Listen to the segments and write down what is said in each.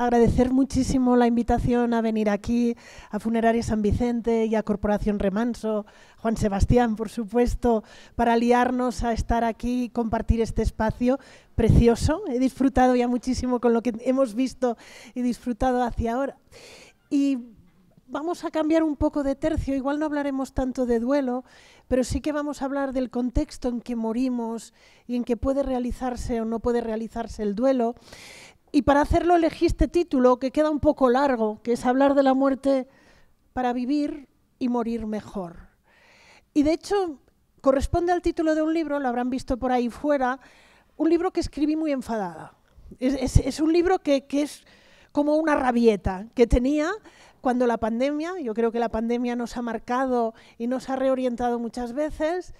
agradecer muchísimo la invitación a venir aquí, a Funeraria San Vicente y a Corporación Remanso, Juan Sebastián, por supuesto, para aliarnos a estar aquí y compartir este espacio precioso. He disfrutado ya muchísimo con lo que hemos visto y disfrutado hacia ahora. Y vamos a cambiar un poco de tercio, igual no hablaremos tanto de duelo, pero sí que vamos a hablar del contexto en que morimos y en que puede realizarse o no puede realizarse el duelo. Y para hacerlo elegí este título, que queda un poco largo, que es hablar de la muerte para vivir y morir mejor. Y de hecho, corresponde al título de un libro, lo habrán visto por ahí fuera, un libro que escribí muy enfadada. Es un libro que es como una rabieta que tenía cuando la pandemia, yo creo que la pandemia nos ha marcado y nos ha reorientado muchas veces.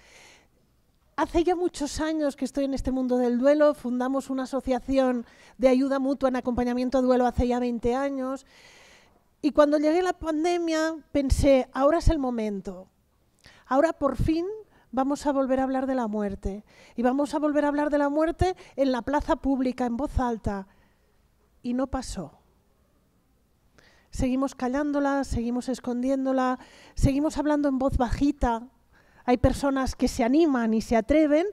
Hace ya muchos años que estoy en este mundo del duelo, fundamos una asociación de ayuda mutua en acompañamiento a duelo hace ya 20 años y cuando llegué la pandemia pensé, ahora es el momento, ahora por fin vamos a volver a hablar de la muerte y vamos a volver a hablar de la muerte en la plaza pública, en voz alta, y no pasó. Seguimos callándola, seguimos escondiéndola, seguimos hablando en voz bajita. Hay personas que se animan y se atreven,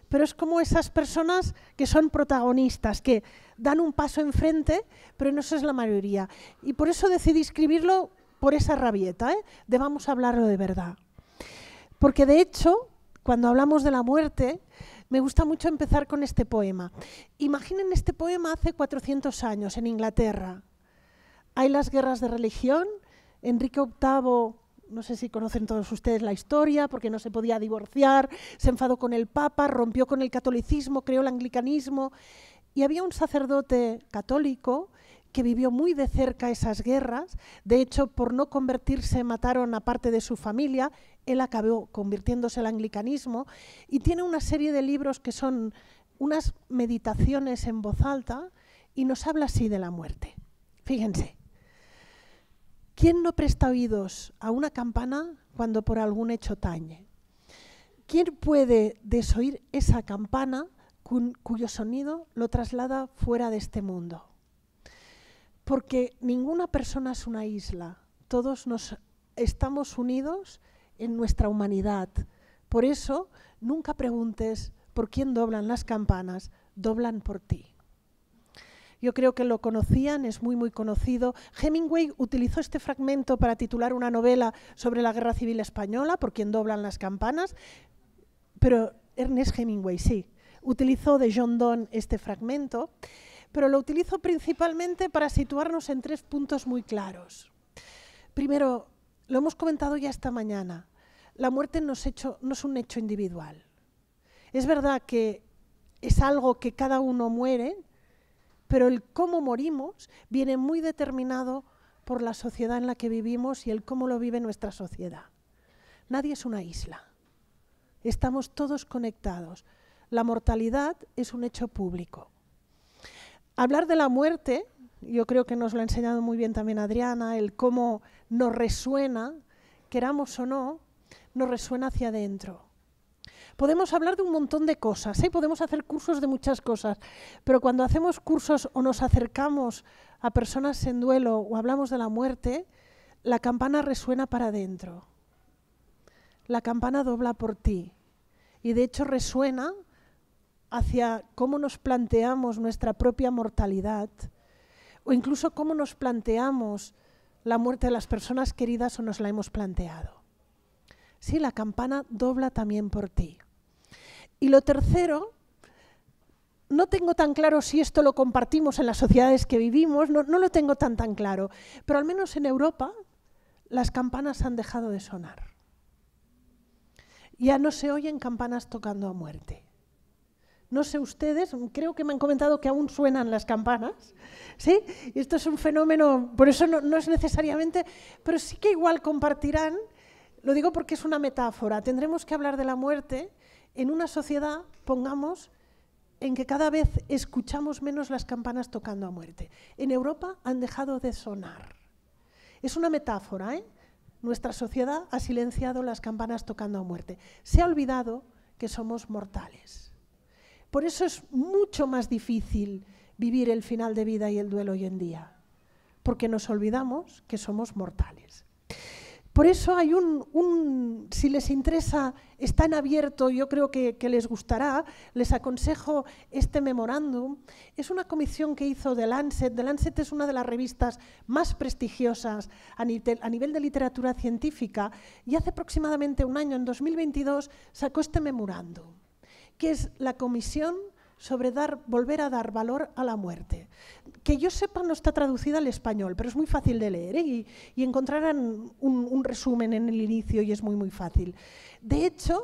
pero es como esas personas que son protagonistas, que dan un paso enfrente, pero no eso es la mayoría. Y por eso decidí escribirlo por esa rabieta, de vamos a hablarlo de verdad. Porque de hecho, cuando hablamos de la muerte, me gusta mucho empezar con este poema. Imaginen este poema hace 400 años en Inglaterra. Hay las guerras de religión, Enrique VIII, no sé si conocen todos ustedes la historia, porque no se podía divorciar, se enfadó con el Papa, rompió con el catolicismo, creó el anglicanismo, y había un sacerdote católico que vivió muy de cerca esas guerras. De hecho, por no convertirse mataron a parte de su familia, él acabó convirtiéndose al anglicanismo, y tiene una serie de libros que son unas meditaciones en voz alta, y nos habla así de la muerte. Fíjense. ¿Quién no presta oídos a una campana cuando por algún hecho tañe? ¿Quién puede desoír esa campana cuyo sonido lo traslada fuera de este mundo? Porque ninguna persona es una isla, todos estamos unidos en nuestra humanidad. Por eso, nunca preguntes por quién doblan las campanas, doblan por ti. Yo creo que lo conocían, es muy, muy conocido. Hemingway utilizó este fragmento para titular una novela sobre la Guerra Civil Española, por quien doblan las campanas, pero Ernest Hemingway sí, utilizó de John Donne este fragmento, pero lo utilizó principalmente para situarnos en 3 puntos muy claros. Primero, lo hemos comentado ya esta mañana, la muerte no es un hecho individual. Es verdad que es algo que cada uno muere, pero el cómo morimos viene muy determinado por la sociedad en la que vivimos y el cómo lo vive nuestra sociedad. Nadie es una isla. Estamos todos conectados. La mortalidad es un hecho público. Hablar de la muerte, yo creo que nos lo ha enseñado muy bien también Adriana, el cómo nos resuena, queramos o no, nos resuena hacia adentro. Podemos hablar de un montón de cosas, podemos hacer cursos de muchas cosas, pero cuando hacemos cursos o nos acercamos a personas en duelo o hablamos de la muerte, la campana resuena para adentro. La campana dobla por ti y de hecho resuena hacia cómo nos planteamos nuestra propia mortalidad o incluso cómo nos planteamos la muerte de las personas queridas o nos la hemos planteado. Sí, la campana dobla también por ti. Y lo tercero, no tengo tan claro si esto lo compartimos en las sociedades que vivimos, no lo tengo tan claro, pero al menos en Europa las campanas han dejado de sonar. Ya no se oyen campanas tocando a muerte. No sé ustedes, creo que me han comentado que aún suenan las campanas, ¿sí? Esto es un fenómeno, por eso no es necesariamente, pero sí que igual compartirán, lo digo porque es una metáfora, tendremos que hablar de la muerte en una sociedad, pongamos, en que cada vez escuchamos menos las campanas tocando a muerte. En Europa han dejado de sonar. Es una metáfora, Nuestra sociedad ha silenciado las campanas tocando a muerte. Se ha olvidado que somos mortales. Por eso es mucho más difícil vivir el final de vida y el duelo hoy en día. porque nos olvidamos que somos mortales. Por eso hay si les interesa, está en abierto, yo creo que les gustará, les aconsejo este memorándum. Es una comisión que hizo The Lancet. The Lancet es una de las revistas más prestigiosas a nivel de literatura científica y hace aproximadamente un año, en 2022, sacó este memorándum, que es la comisión sobre volver a dar valor a la muerte. Que yo sepa no está traducida al español, pero es muy fácil de leer, ¿eh? y encontrarán un resumen en el inicio y es muy, muy fácil. De hecho,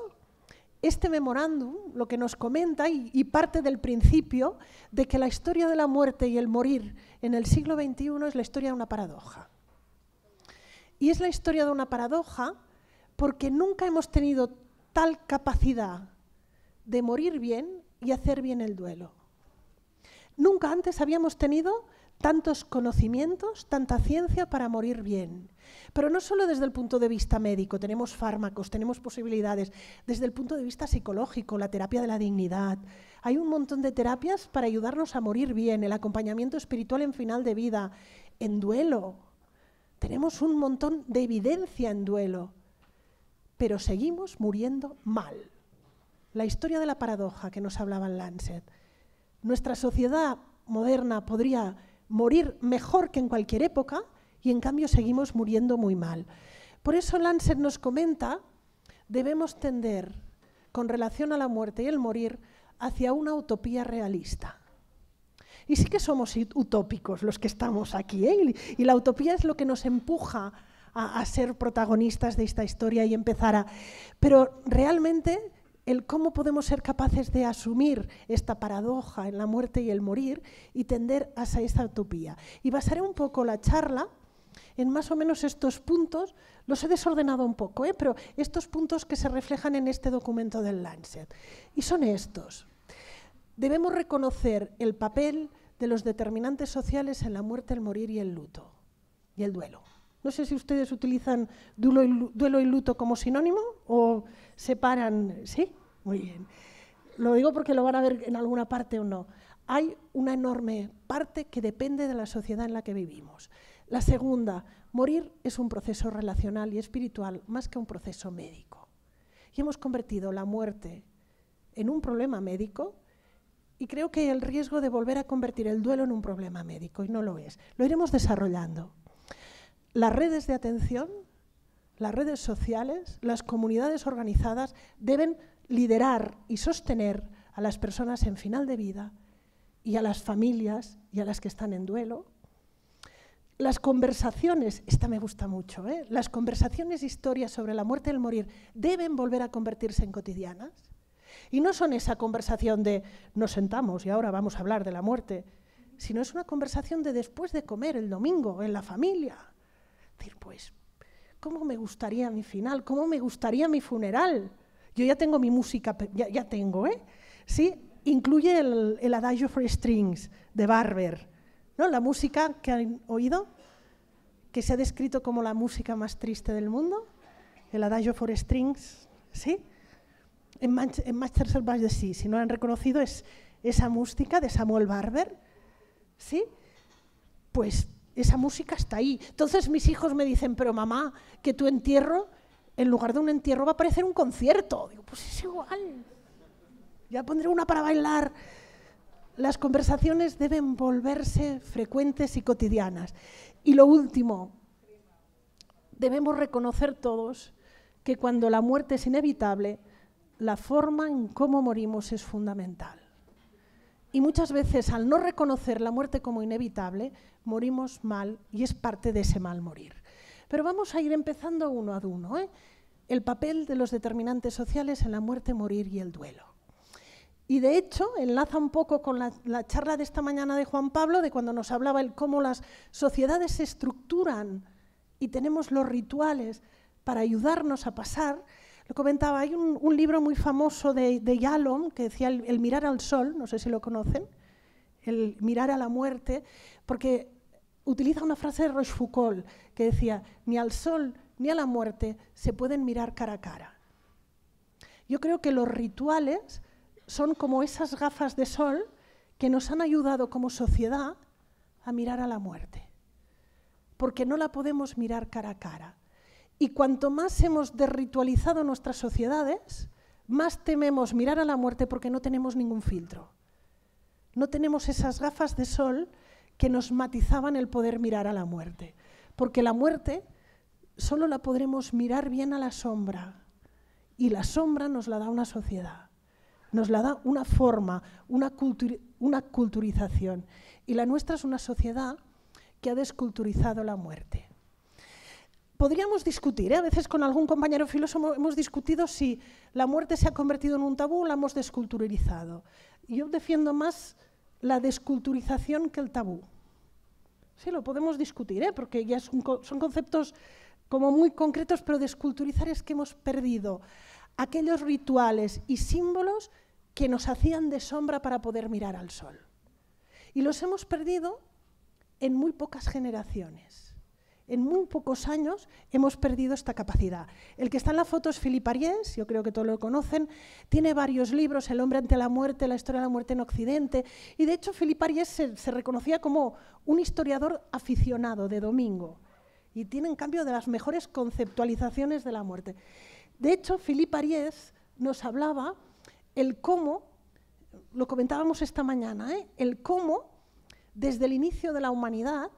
este memorándum lo que nos comenta y parte del principio de que la historia de la muerte y el morir en el siglo XXI es la historia de una paradoja. Y es la historia de una paradoja porque nunca hemos tenido tal capacidad de morir bien y hacer bien el duelo. Nunca antes habíamos tenido tantos conocimientos, tanta ciencia para morir bien. Pero no solo desde el punto de vista médico, tenemos fármacos, tenemos posibilidades, desde el punto de vista psicológico, la terapia de la dignidad. Hay un montón de terapias para ayudarnos a morir bien, el acompañamiento espiritual en final de vida, en duelo. Tenemos un montón de evidencia en duelo, pero seguimos muriendo mal. La historia de la paradoja que nos hablaba en Lancet. Nuestra sociedad moderna podría morir mejor que en cualquier época y en cambio seguimos muriendo muy mal. Por eso Lancet nos comenta, debemos tender, con relación a la muerte y el morir, hacia una utopía realista. Y sí que somos utópicos los que estamos aquí, ¿eh? Y la utopía es lo que nos empuja a ser protagonistas de esta historia y empezar a... Pero realmente... el cómo podemos ser capaces de asumir esta paradoja en la muerte y el morir y tender hacia esa utopía. Y basaré un poco la charla en más o menos estos puntos, los he desordenado un poco, pero estos puntos que se reflejan en este documento del Lancet. Y son estos. Debemos reconocer el papel de los determinantes sociales en la muerte, el morir y el luto, y el duelo. No sé si ustedes utilizan duelo y luto como sinónimo o separan. ¿Sí? Muy bien. Lo digo porque lo van a ver en alguna parte o no. Hay una enorme parte que depende de la sociedad en la que vivimos. La segunda, morir es un proceso relacional y espiritual más que un proceso médico. Y hemos convertido la muerte en un problema médico y creo que hay el riesgo de volver a convertir el duelo en un problema médico y no lo es. Lo iremos desarrollando. Las redes de atención, las redes sociales, las comunidades organizadas deben liderar y sostener a las personas en final de vida y a las familias y a las que están en duelo. Las conversaciones, esta me gusta mucho, las conversaciones e historias sobre la muerte y el morir deben volver a convertirse en cotidianas. Y no son esa conversación de nos sentamos y ahora vamos a hablar de la muerte, sino es una conversación de después de comer el domingo en la familia. Decir, pues, ¿cómo me gustaría mi final? ¿Cómo me gustaría mi funeral? Yo ya tengo mi música, ya tengo, ¿sí? Incluye el Adagio for Strings de Barber, ¿no? La música que han oído, que se ha descrito como la música más triste del mundo, el Adagio for Strings, ¿sí? En Manchester by the Sea, si no lo han reconocido, es esa música de Samuel Barber, ¿sí? Pues esa música está ahí. Entonces mis hijos me dicen, pero mamá, que tu entierro, en lugar de un entierro va a parecer un concierto. Digo, pues es igual. Ya pondré una para bailar. Las conversaciones deben volverse frecuentes y cotidianas. Y lo último, debemos reconocer todos que cuando la muerte es inevitable, la forma en cómo morimos es fundamental. Y muchas veces, al no reconocer la muerte como inevitable, morimos mal y es parte de ese mal morir. Pero vamos a ir empezando uno a uno, el papel de los determinantes sociales en la muerte, morir y el duelo. Y de hecho, enlaza un poco con la charla de esta mañana de Juan Pablo, de cuando nos hablaba el cómo las sociedades se estructuran y tenemos los rituales para ayudarnos a pasar. Lo comentaba, hay un libro muy famoso de Yalom que decía el mirar al sol, no sé si lo conocen, el mirar a la muerte, porque utiliza una frase de Rochefoucauld que decía, ni al sol ni a la muerte se pueden mirar cara a cara. Yo creo que los rituales son como esas gafas de sol que nos han ayudado como sociedad a mirar a la muerte. porque no la podemos mirar cara a cara. Y cuanto más hemos desritualizado nuestras sociedades, más tememos mirar a la muerte porque no tenemos ningún filtro. No tenemos esas gafas de sol que nos matizaban el poder mirar a la muerte. Porque la muerte solo la podremos mirar bien a la sombra. Y la sombra nos la da una sociedad. Nos la da una forma, una culturización. Y la nuestra es una sociedad que ha desculturizado la muerte. Podríamos discutir, a veces con algún compañero filósofo hemos discutido si la muerte se ha convertido en un tabú o la hemos desculturizado. Yo defiendo más la desculturización que el tabú. Sí, lo podemos discutir, porque ya son conceptos como muy concretos, pero desculturizar es que hemos perdido aquellos rituales y símbolos que nos hacían de sombra para poder mirar al sol. Y los hemos perdido en muy pocas generaciones. En muy pocos años hemos perdido esta capacidad. El que está en la foto es Philippe Ariès, yo creo que todos lo conocen, tiene varios libros, El hombre ante la muerte, La historia de la muerte en Occidente, y de hecho Philippe Ariès se reconocía como un historiador aficionado de domingo, y tiene en cambio de las mejores conceptualizaciones de la muerte. De hecho, Philippe Ariès nos hablaba el cómo, lo comentábamos esta mañana, el cómo desde el inicio de la humanidad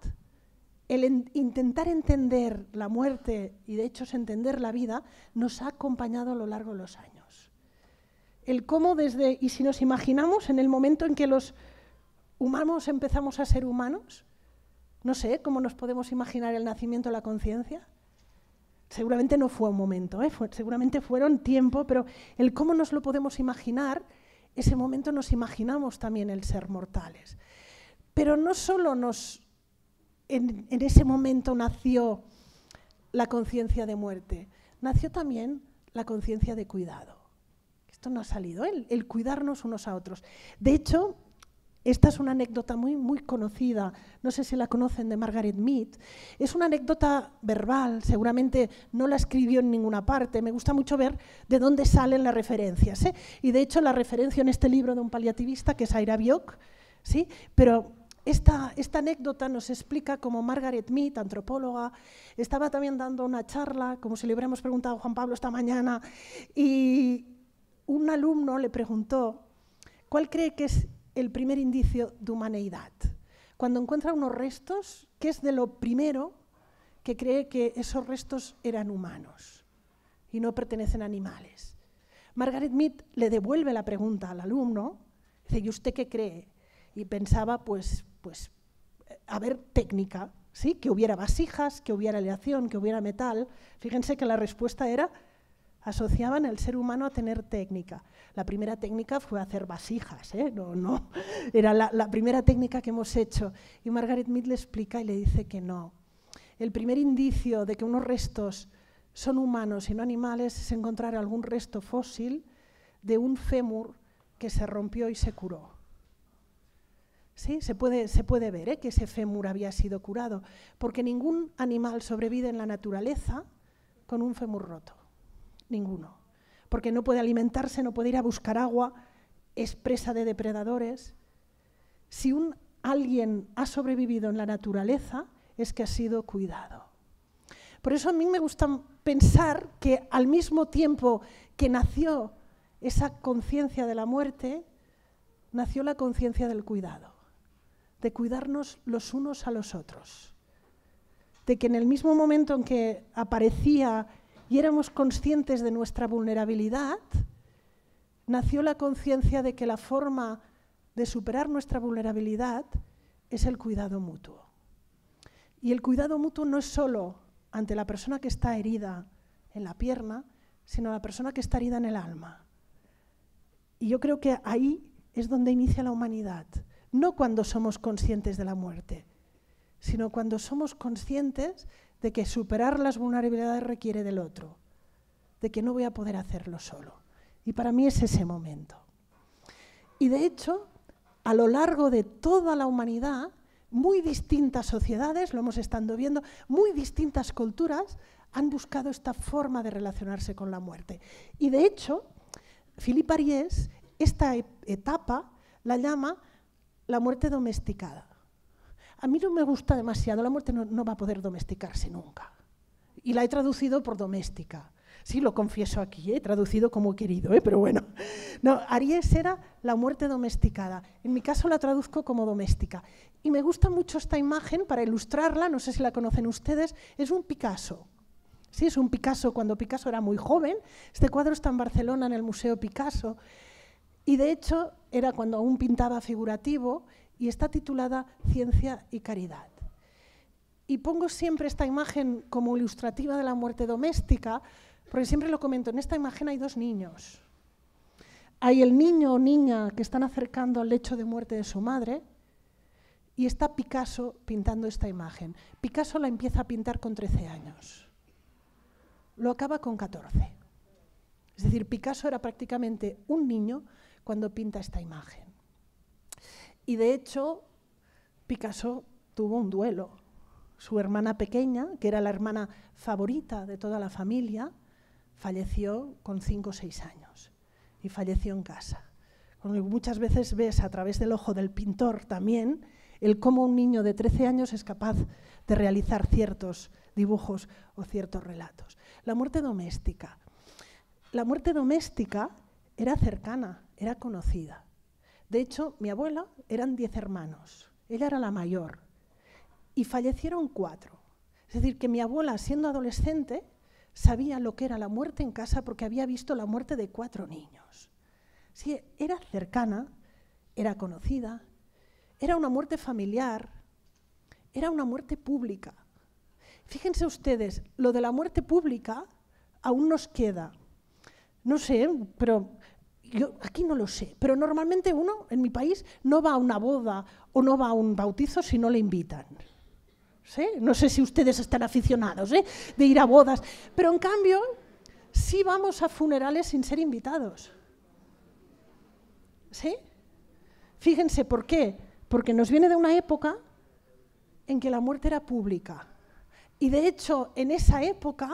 el intentar entender la muerte y de hecho es entender la vida nos ha acompañado a lo largo de los años. El cómo desde, y si nos imaginamos en el momento en que los humanos empezamos a ser humanos, no sé cómo nos podemos imaginar el nacimiento de la conciencia. Seguramente no fue un momento, seguramente fueron tiempo, pero el cómo nos lo podemos imaginar, ese momento nos imaginamos también el ser mortales. Pero no solo en ese momento nació la conciencia de muerte, nació también la conciencia de cuidado. Esto no ha salido, el cuidarnos unos a otros. De hecho, esta es una anécdota muy, muy conocida, no sé si la conocen, de Margaret Mead. Es una anécdota verbal, seguramente no la escribió en ninguna parte, me gusta mucho ver de dónde salen las referencias. Y de hecho la referencia en este libro de un paliativista que es Ira Byock, ¿sí? Pero esta anécdota nos explica cómo Margaret Mead, antropóloga, estaba también dando una charla, como si le hubiéramos preguntado a Juan Pablo esta mañana, y un alumno le preguntó ¿cuál cree que es el primer indicio de humanidad? Cuando encuentra unos restos, ¿qué es de lo primero que cree que esos restos eran humanos y no pertenecen a animales? Margaret Mead le devuelve la pregunta al alumno, dice, ¿y usted qué cree? Y pensaba, pues haber técnica, ¿sí? Que hubiera vasijas, que hubiera aleación, que hubiera metal. Fíjense que la respuesta era, asociaban el ser humano a tener técnica. La primera técnica fue hacer vasijas, no, era la primera técnica que hemos hecho. Y Margaret Mead le explica y le dice que no. El primer indicio de que unos restos son humanos y no animales es encontrar algún resto fósil de un fémur que se rompió y se curó. ¿Sí? Se puede ver que ese fémur había sido curado, porque ningún animal sobrevive en la naturaleza con un fémur roto. Ninguno. Porque no puede alimentarse, no puede ir a buscar agua, es presa de depredadores. Si alguien ha sobrevivido en la naturaleza, es que ha sido cuidado. Por eso a mí me gusta pensar que al mismo tiempo que nació esa conciencia de la muerte, nació la conciencia del cuidado, de cuidarnos los unos a los otros. De que en el mismo momento en que aparecía y éramos conscientes de nuestra vulnerabilidad, nació la conciencia de que la forma de superar nuestra vulnerabilidad es el cuidado mutuo. Y el cuidado mutuo no es solo ante la persona que está herida en la pierna, sino la persona que está herida en el alma. Y yo creo que ahí es donde inicia la humanidad, no cuando somos conscientes de la muerte, sino cuando somos conscientes de que superar las vulnerabilidades requiere del otro, de que no voy a poder hacerlo solo. Y para mí es ese momento. Y de hecho, a lo largo de toda la humanidad, muy distintas sociedades, lo hemos estado viendo, muy distintas culturas han buscado esta forma de relacionarse con la muerte. Y de hecho, Philippe Ariès, esta etapa la llama la muerte domesticada. A mí no me gusta demasiado, la muerte no va a poder domesticarse nunca. Y la he traducido por doméstica. Sí, lo confieso aquí, he traducido como he querido, pero bueno. No, Aries era la muerte domesticada. En mi caso la traduzco como doméstica. Y me gusta mucho esta imagen para ilustrarla, no sé si la conocen ustedes, es un Picasso. Sí, es un Picasso cuando Picasso era muy joven. Este cuadro está en Barcelona, en el Museo Picasso. Y de hecho era cuando aún pintaba figurativo y está titulada Ciencia y Caridad. Y pongo siempre esta imagen como ilustrativa de la muerte doméstica, porque siempre lo comento, en esta imagen hay dos niños. Hay el niño o niña que están acercando al lecho de muerte de su madre y está Picasso pintando esta imagen. Picasso la empieza a pintar con 13 años. Lo acaba con 14. Es decir, Picasso era prácticamente un niño cuando pinta esta imagen. Y de hecho, Picasso tuvo un duelo. Su hermana pequeña, que era la hermana favorita de toda la familia, falleció con 5 o 6 años y falleció en casa. Muchas veces ves a través del ojo del pintor también el cómo un niño de 13 años es capaz de realizar ciertos dibujos o ciertos relatos. La muerte doméstica. La muerte doméstica era cercana, era conocida. De hecho, mi abuela eran 10 hermanos, ella era la mayor y fallecieron 4. Es decir, que mi abuela, siendo adolescente, sabía lo que era la muerte en casa porque había visto la muerte de 4 niños. Sí, era cercana, era conocida, era una muerte familiar, era una muerte pública. Fíjense ustedes, lo de la muerte pública aún nos queda. No sé, pero yo aquí no lo sé, pero normalmente uno en mi país no va a una boda o no va a un bautizo si no le invitan. ¿Sí? No sé si ustedes están aficionados de ir a bodas, pero en cambio sí vamos a funerales sin ser invitados. ¿Sí? Fíjense, ¿por qué? Porque nos viene de una época en que la muerte era pública. Y de hecho, en esa época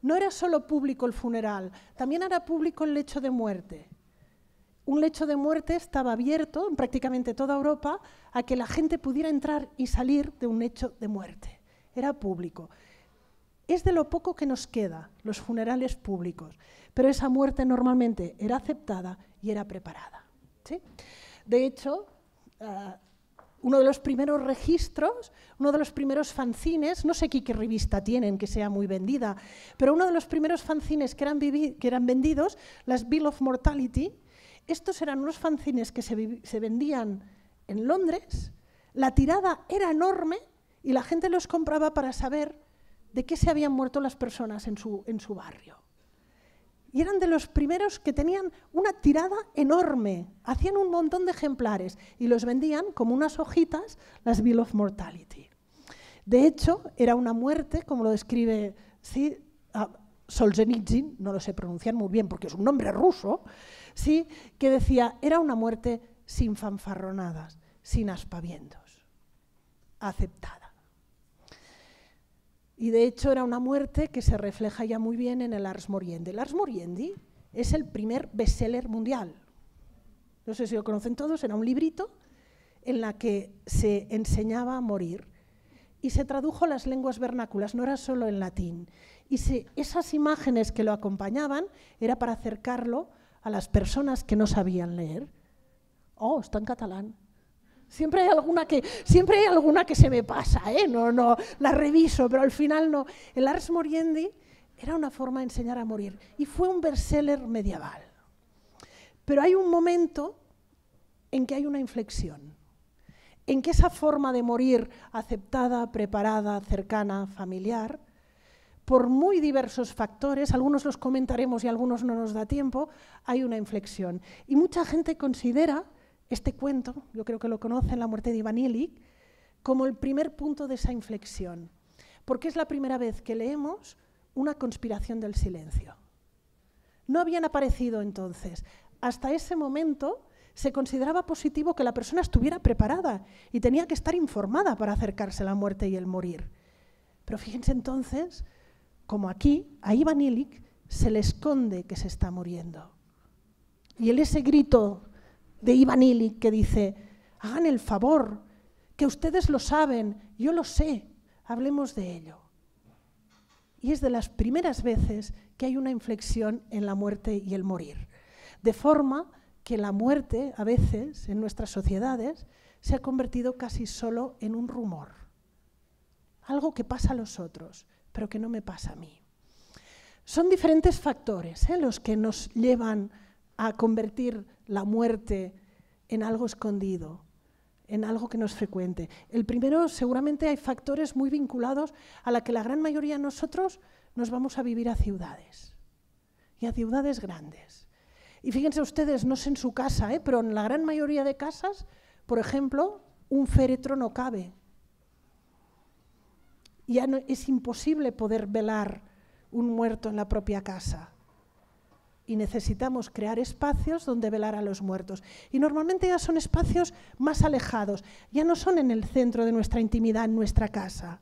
no era solo público el funeral, también era público el lecho de muerte. Un lecho de muerte estaba abierto en prácticamente toda Europa a que la gente pudiera entrar y salir de un lecho de muerte. Era público. Es de lo poco que nos queda, los funerales públicos, pero esa muerte normalmente era aceptada y era preparada. ¿Sí? De hecho, uno de los primeros registros, uno de los primeros fanzines, no sé qué revista tienen que sea muy vendida, pero uno de los primeros fanzines que eran vendidos, las Bill of Mortality, estos eran unos fanzines que se vendían en Londres, la tirada era enorme y la gente los compraba para saber de qué se habían muerto las personas en su barrio. Y eran de los primeros que tenían una tirada enorme, hacían un montón de ejemplares y los vendían como unas hojitas, las Bill of Mortality. De hecho, era una muerte, como lo describe Solzhenitsyn, no lo sé pronunciar muy bien porque es un nombre ruso, ¿sí? Que decía, era una muerte sin fanfarronadas, sin aspavientos, aceptada. Y de hecho era una muerte que se refleja ya muy bien en el Ars Moriendi. El Ars Moriendi es el primer bestseller mundial. No sé si lo conocen todos, era un librito en la que se enseñaba a morir y se tradujo a las lenguas vernáculas, no era solo en latín. Y esas imágenes que lo acompañaban era para acercarlo a las personas que no sabían leer. Oh, está en catalán. Siempre hay alguna que se me pasa, no, la reviso, pero al final no. El Ars Moriendi era una forma de enseñar a morir y fue un bestseller medieval. Pero hay un momento en que hay una inflexión, en que esa forma de morir aceptada, preparada, cercana, familiar, por muy diversos factores, algunos los comentaremos y algunos no nos da tiempo, hay una inflexión. Y mucha gente considera este cuento, yo creo que lo conocen, La muerte de Ivan Illich, como el primer punto de esa inflexión, porque es la primera vez que leemos una conspiración del silencio. No habían aparecido entonces. Hasta ese momento se consideraba positivo que la persona estuviera preparada y tenía que estar informada para acercarse a la muerte y el morir. Pero fíjense entonces, como aquí, a Ivan Illich se le esconde que se está muriendo. Y ese grito de Ivan Illich que dice, hagan el favor, que ustedes lo saben, yo lo sé, hablemos de ello. Y es de las primeras veces que hay una inflexión en la muerte y el morir. De forma que la muerte, a veces, en nuestras sociedades, se ha convertido casi solo en un rumor. Algo que pasa a los otros, pero que no me pasa a mí. Son diferentes factores los que nos llevan a convertir la muerte en algo escondido, en algo que no es frecuente. El primero, seguramente hay factores muy vinculados a la que la gran mayoría de nosotros nos vamos a vivir a ciudades, y a ciudades grandes. Y fíjense ustedes, no sé en su casa, pero en la gran mayoría de casas, por ejemplo, un féretro no cabe. Ya no, es imposible poder velar un muerto en la propia casa. Y necesitamos crear espacios donde velar a los muertos. Y normalmente ya son espacios más alejados, ya no son en el centro de nuestra intimidad, en nuestra casa.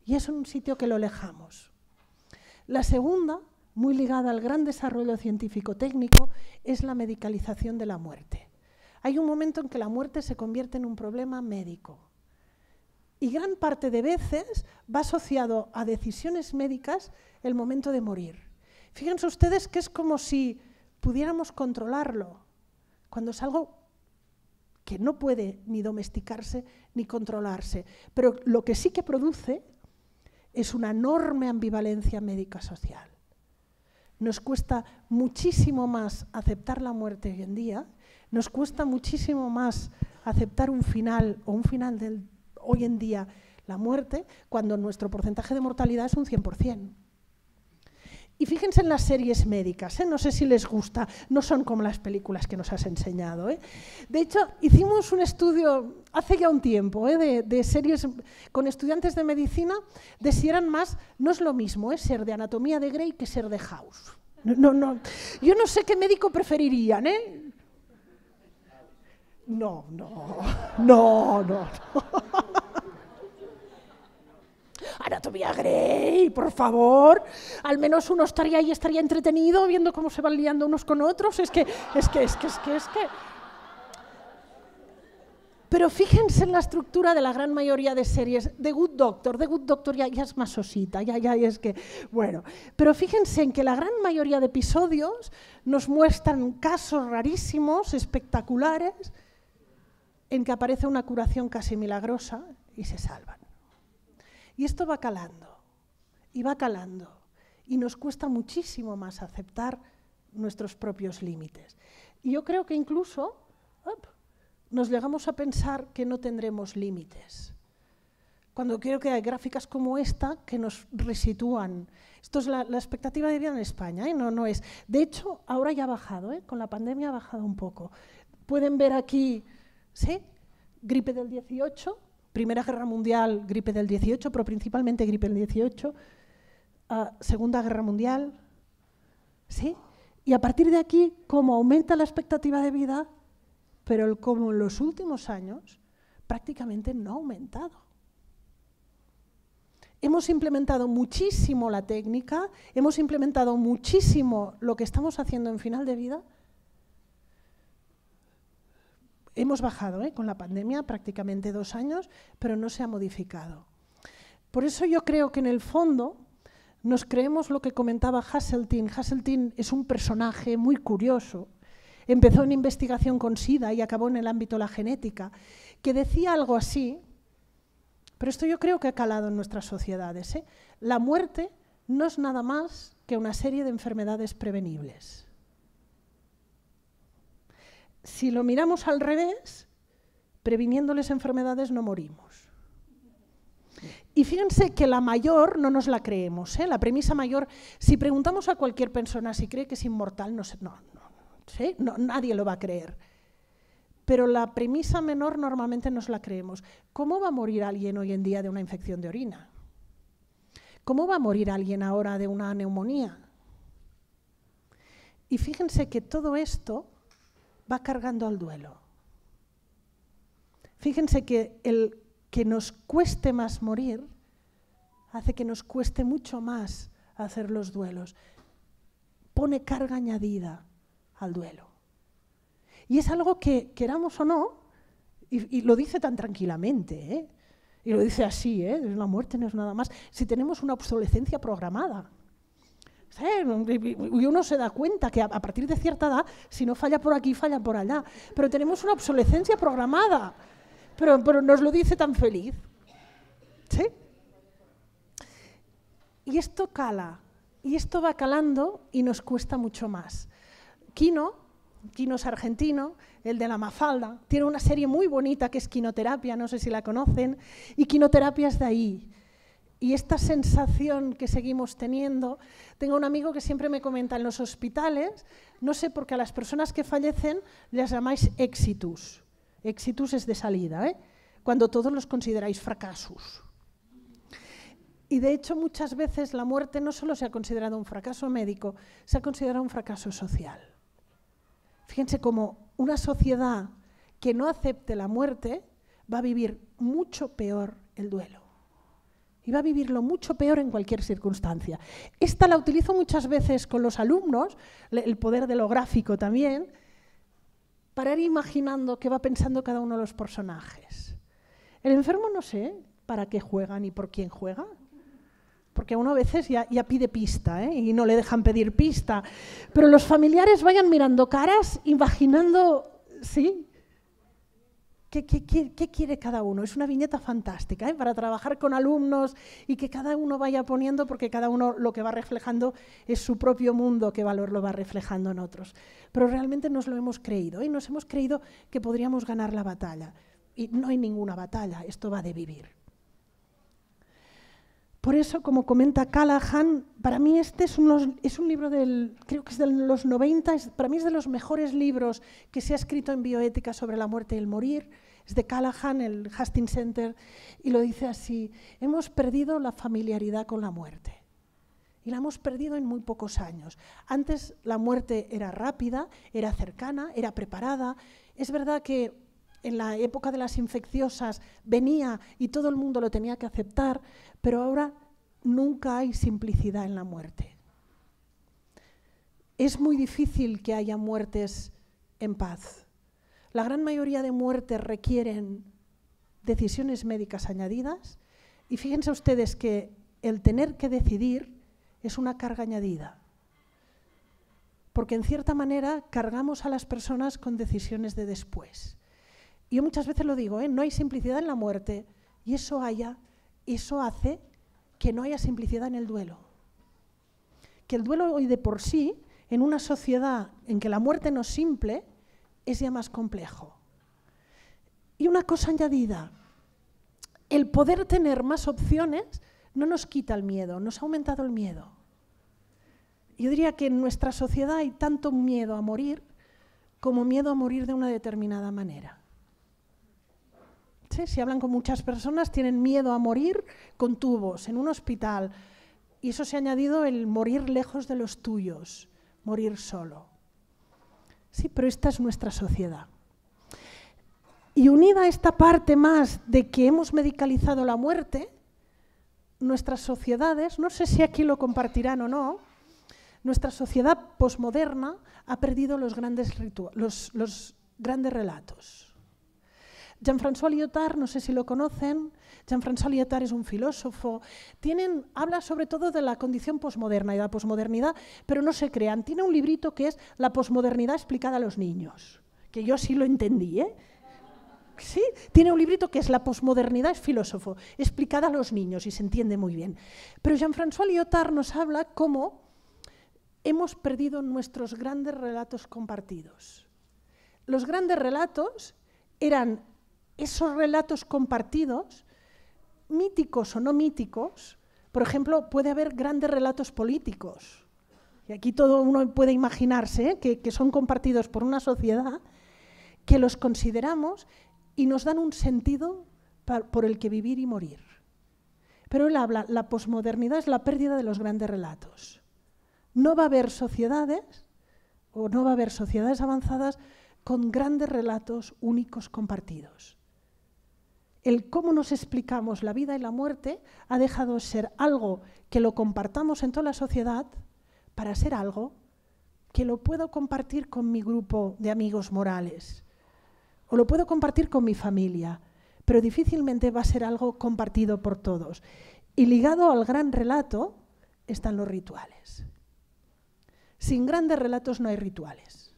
Ya es un sitio que lo alejamos. La segunda, muy ligada al gran desarrollo científico-técnico, es la medicalización de la muerte. Hay un momento en que la muerte se convierte en un problema médico. Y gran parte de veces va asociado a decisiones médicas el momento de morir. Fíjense ustedes que es como si pudiéramos controlarlo, cuando es algo que no puede ni domesticarse ni controlarse. Pero lo que sí que produce es una enorme ambivalencia médica social. Nos cuesta muchísimo más aceptar la muerte hoy en día, nos cuesta muchísimo más aceptar un final o un final del hoy en día la muerte, cuando nuestro porcentaje de mortalidad es un 100%. Y fíjense en las series médicas, no sé si les gusta, no son como las películas que nos has enseñado. De hecho, hicimos un estudio hace ya un tiempo de series con estudiantes de medicina, de si eran más, no es lo mismo ser de Anatomía de Grey que ser de House. No. Yo no sé qué médico preferirían, No. Anatomía Grey, por favor. Al menos uno estaría ahí, estaría entretenido viendo cómo se van liando unos con otros. Es que. Pero fíjense en la estructura de la gran mayoría de series. The Good Doctor ya es más osita, ya es que... Bueno, pero fíjense en que la gran mayoría de episodios nos muestran casos rarísimos, espectaculares, en que aparece una curación casi milagrosa y se salvan. Y esto va calando, y nos cuesta muchísimo más aceptar nuestros propios límites. Y yo creo que incluso nos llegamos a pensar que no tendremos límites. Cuando creo que hay gráficas como esta que nos resitúan. Esto es la expectativa de vida en España, no es. De hecho, ahora ya ha bajado, con la pandemia ha bajado un poco. Pueden ver aquí, ¿sí? Gripe del 18, Primera Guerra Mundial, gripe del 18, pero principalmente gripe del 18, Segunda Guerra Mundial, ¿sí? Y a partir de aquí, cómo aumenta la expectativa de vida, pero como en los últimos años prácticamente no ha aumentado. Hemos implementado muchísimo la técnica, hemos implementado muchísimo lo que estamos haciendo en final de vida. Hemos bajado con la pandemia prácticamente 2 años, pero no se ha modificado. Por eso yo creo que en el fondo nos creemos lo que comentaba Hasseltine. Hasseltine es un personaje muy curioso. Empezó en investigación con SIDA y acabó en el ámbito de la genética, que decía algo así, pero esto yo creo que ha calado en nuestras sociedades. La muerte no es nada más que una serie de enfermedades prevenibles. Si lo miramos al revés, previniéndoles enfermedades no morimos. Y fíjense que la mayor no nos la creemos. La premisa mayor, si preguntamos a cualquier persona si cree que es inmortal, nadie lo va a creer. Pero la premisa menor normalmente nos la creemos. ¿Cómo va a morir alguien hoy en día de una infección de orina? ¿Cómo va a morir alguien ahora de una neumonía? Y fíjense que todo esto va cargando al duelo. Fíjense que el que nos cueste más morir hace que nos cueste mucho más hacer los duelos. Pone carga añadida al duelo. Y es algo que, queramos o no, Y lo dice tan tranquilamente, ¿eh? Y lo dice así, ¿eh? La muerte no es nada más. Si tenemos una obsolescencia programada. ¿Sí? Y uno se da cuenta que a partir de cierta edad, si no falla por aquí, falla por allá. Pero tenemos una obsolescencia programada. Pero nos lo dice tan feliz. ¿Sí? Y esto cala. Y esto va calando y nos cuesta mucho más. Quino es argentino, el de la Mafalda, tiene una serie muy bonita que es Quinoterapia, no sé si la conocen, y Quinoterapia es de ahí. Y esta sensación que seguimos teniendo, tengo un amigo que siempre me comenta en los hospitales, no sé por qué a las personas que fallecen les llamáis exitus. Exitus es de salida, ¿eh? Cuando todos los consideráis fracasos. Y de hecho muchas veces la muerte no solo se ha considerado un fracaso médico, se ha considerado un fracaso social. Fíjense cómo una sociedad que no acepte la muerte va a vivir mucho peor el duelo. Y va a vivirlo mucho peor en cualquier circunstancia. Esta la utilizo muchas veces con los alumnos, el poder de lo gráfico también, para ir imaginando qué va pensando cada uno de los personajes. El enfermo no sé para qué juega ni por quién juega. Porque uno a veces ya pide pista, ¿eh? Y no le dejan pedir pista. Pero los familiares vayan mirando caras, imaginando, ¿sí? ¿Qué quiere cada uno? Es una viñeta fantástica, ¿eh? Para trabajar con alumnos y que cada uno vaya poniendo, porque cada uno lo que va reflejando es su propio mundo, qué valor lo va reflejando en otros. Pero realmente nos lo hemos creído, ¿eh? Nos hemos creído que podríamos ganar la batalla. Y no hay ninguna batalla, esto va de vivir. Por eso, como comenta Callahan, para mí este es un libro creo que es de los 90, para mí es de los mejores libros que se ha escrito en bioética sobre la muerte y el morir. Es de Callahan, el Hastings Center, y lo dice así: hemos perdido la familiaridad con la muerte. Y la hemos perdido en muy pocos años. Antes la muerte era rápida, era cercana, era preparada. Es verdad que en la época de las infecciosas venía y todo el mundo lo tenía que aceptar, pero ahora nunca hay simplicidad en la muerte. Es muy difícil que haya muertes en paz. La gran mayoría de muertes requieren decisiones médicas añadidas y fíjense ustedes que el tener que decidir es una carga añadida. Porque en cierta manera cargamos a las personas con decisiones de después. Yo muchas veces lo digo, no hay simplicidad en la muerte y eso hace que no haya simplicidad en el duelo. Que el duelo hoy de por sí, en una sociedad en que la muerte no es simple, es ya más complejo. Y una cosa añadida, el poder tener más opciones no nos quita el miedo, nos ha aumentado el miedo. Yo diría que en nuestra sociedad hay tanto miedo a morir como miedo a morir de una determinada manera. ¿Sí? Si hablan con muchas personas, tienen miedo a morir con tubos, en un hospital. Y eso se ha añadido el morir lejos de los tuyos, morir solo. Sí, pero esta es nuestra sociedad. Y unida a esta parte más de que hemos medicalizado la muerte, nuestras sociedades, no sé si aquí lo compartirán o no, nuestra sociedad posmoderna ha perdido los grandes relatos. Jean-François Lyotard, no sé si lo conocen, Jean-François Lyotard es un filósofo, habla sobre todo de la condición posmoderna y de la posmodernidad, pero no se crean, tiene un librito que es La posmodernidad explicada a los niños, que yo sí lo entendí, ¿eh? ¿Sí? Tiene un librito que es La posmodernidad es filósofo, explicada a los niños y se entiende muy bien. Pero Jean-François Lyotard nos habla cómo hemos perdido nuestros grandes relatos compartidos. Los grandes relatos eran esos relatos compartidos, míticos o no míticos. Por ejemplo, puede haber grandes relatos políticos. Y aquí todo uno puede imaginarse que son compartidos por una sociedad, que los consideramos y nos dan un sentido por el que vivir y morir. Pero él habla, la posmodernidad es la pérdida de los grandes relatos. No va a haber sociedades, o no va a haber sociedades avanzadas con grandes relatos únicos compartidos. El cómo nos explicamos la vida y la muerte ha dejado de ser algo que lo compartamos en toda la sociedad para ser algo que lo puedo compartir con mi grupo de amigos morales o lo puedo compartir con mi familia, pero difícilmente va a ser algo compartido por todos. Y ligado al gran relato están los rituales. Sin grandes relatos no hay rituales.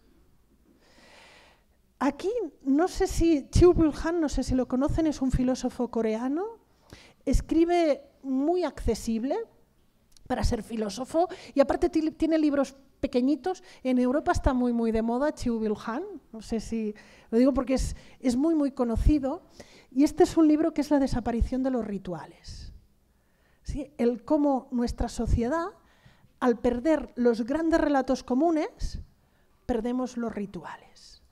Aquí, no sé si Chul-Bul Han, no sé si lo conocen, es un filósofo coreano, escribe muy accesible para ser filósofo y aparte tiene libros pequeñitos. En Europa está muy de moda Chul-Bul Han, no sé si lo digo porque es muy conocido, y este es un libro que es La desaparición de los rituales. ¿Sí? El cómo nuestra sociedad, al perder los grandes relatos comunes, perdemos los rituales.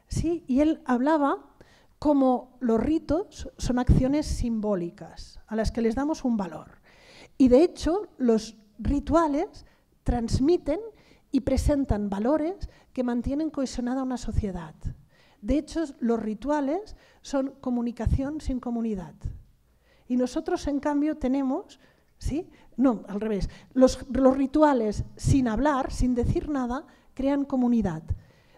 ¿Sí? Y él hablaba cómo los ritos son acciones simbólicas a las que les damos un valor. Y de hecho, los rituales transmiten y presentan valores que mantienen cohesionada una sociedad. De hecho, los rituales son comunicación sin comunidad. Y nosotros, en cambio, tenemos, ¿sí? No, al revés, los rituales sin hablar, sin decir nada, crean comunidad,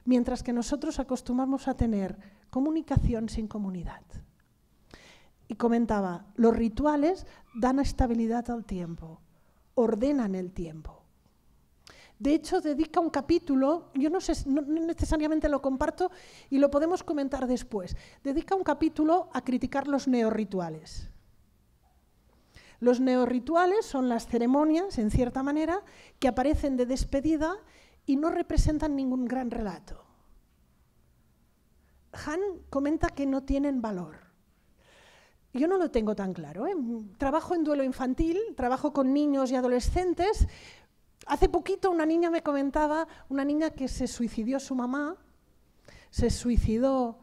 mientras que nosotros acostumbramos a tener comunicación sin comunidad. Y comentaba, los rituales dan estabilidad al tiempo, ordenan el tiempo. De hecho, dedica un capítulo, yo no necesariamente lo comparto y lo podemos comentar después, dedica un capítulo a criticar los neorrituales. Los neorrituales son las ceremonias, en cierta manera, que aparecen de despedida y no representan ningún gran relato. Han comenta que no tienen valor. Yo no lo tengo tan claro, ¿eh? Trabajo en duelo infantil, trabajo con niños y adolescentes. Hace poquito una niña me comentaba, una niña que se suicidó su mamá, se suicidó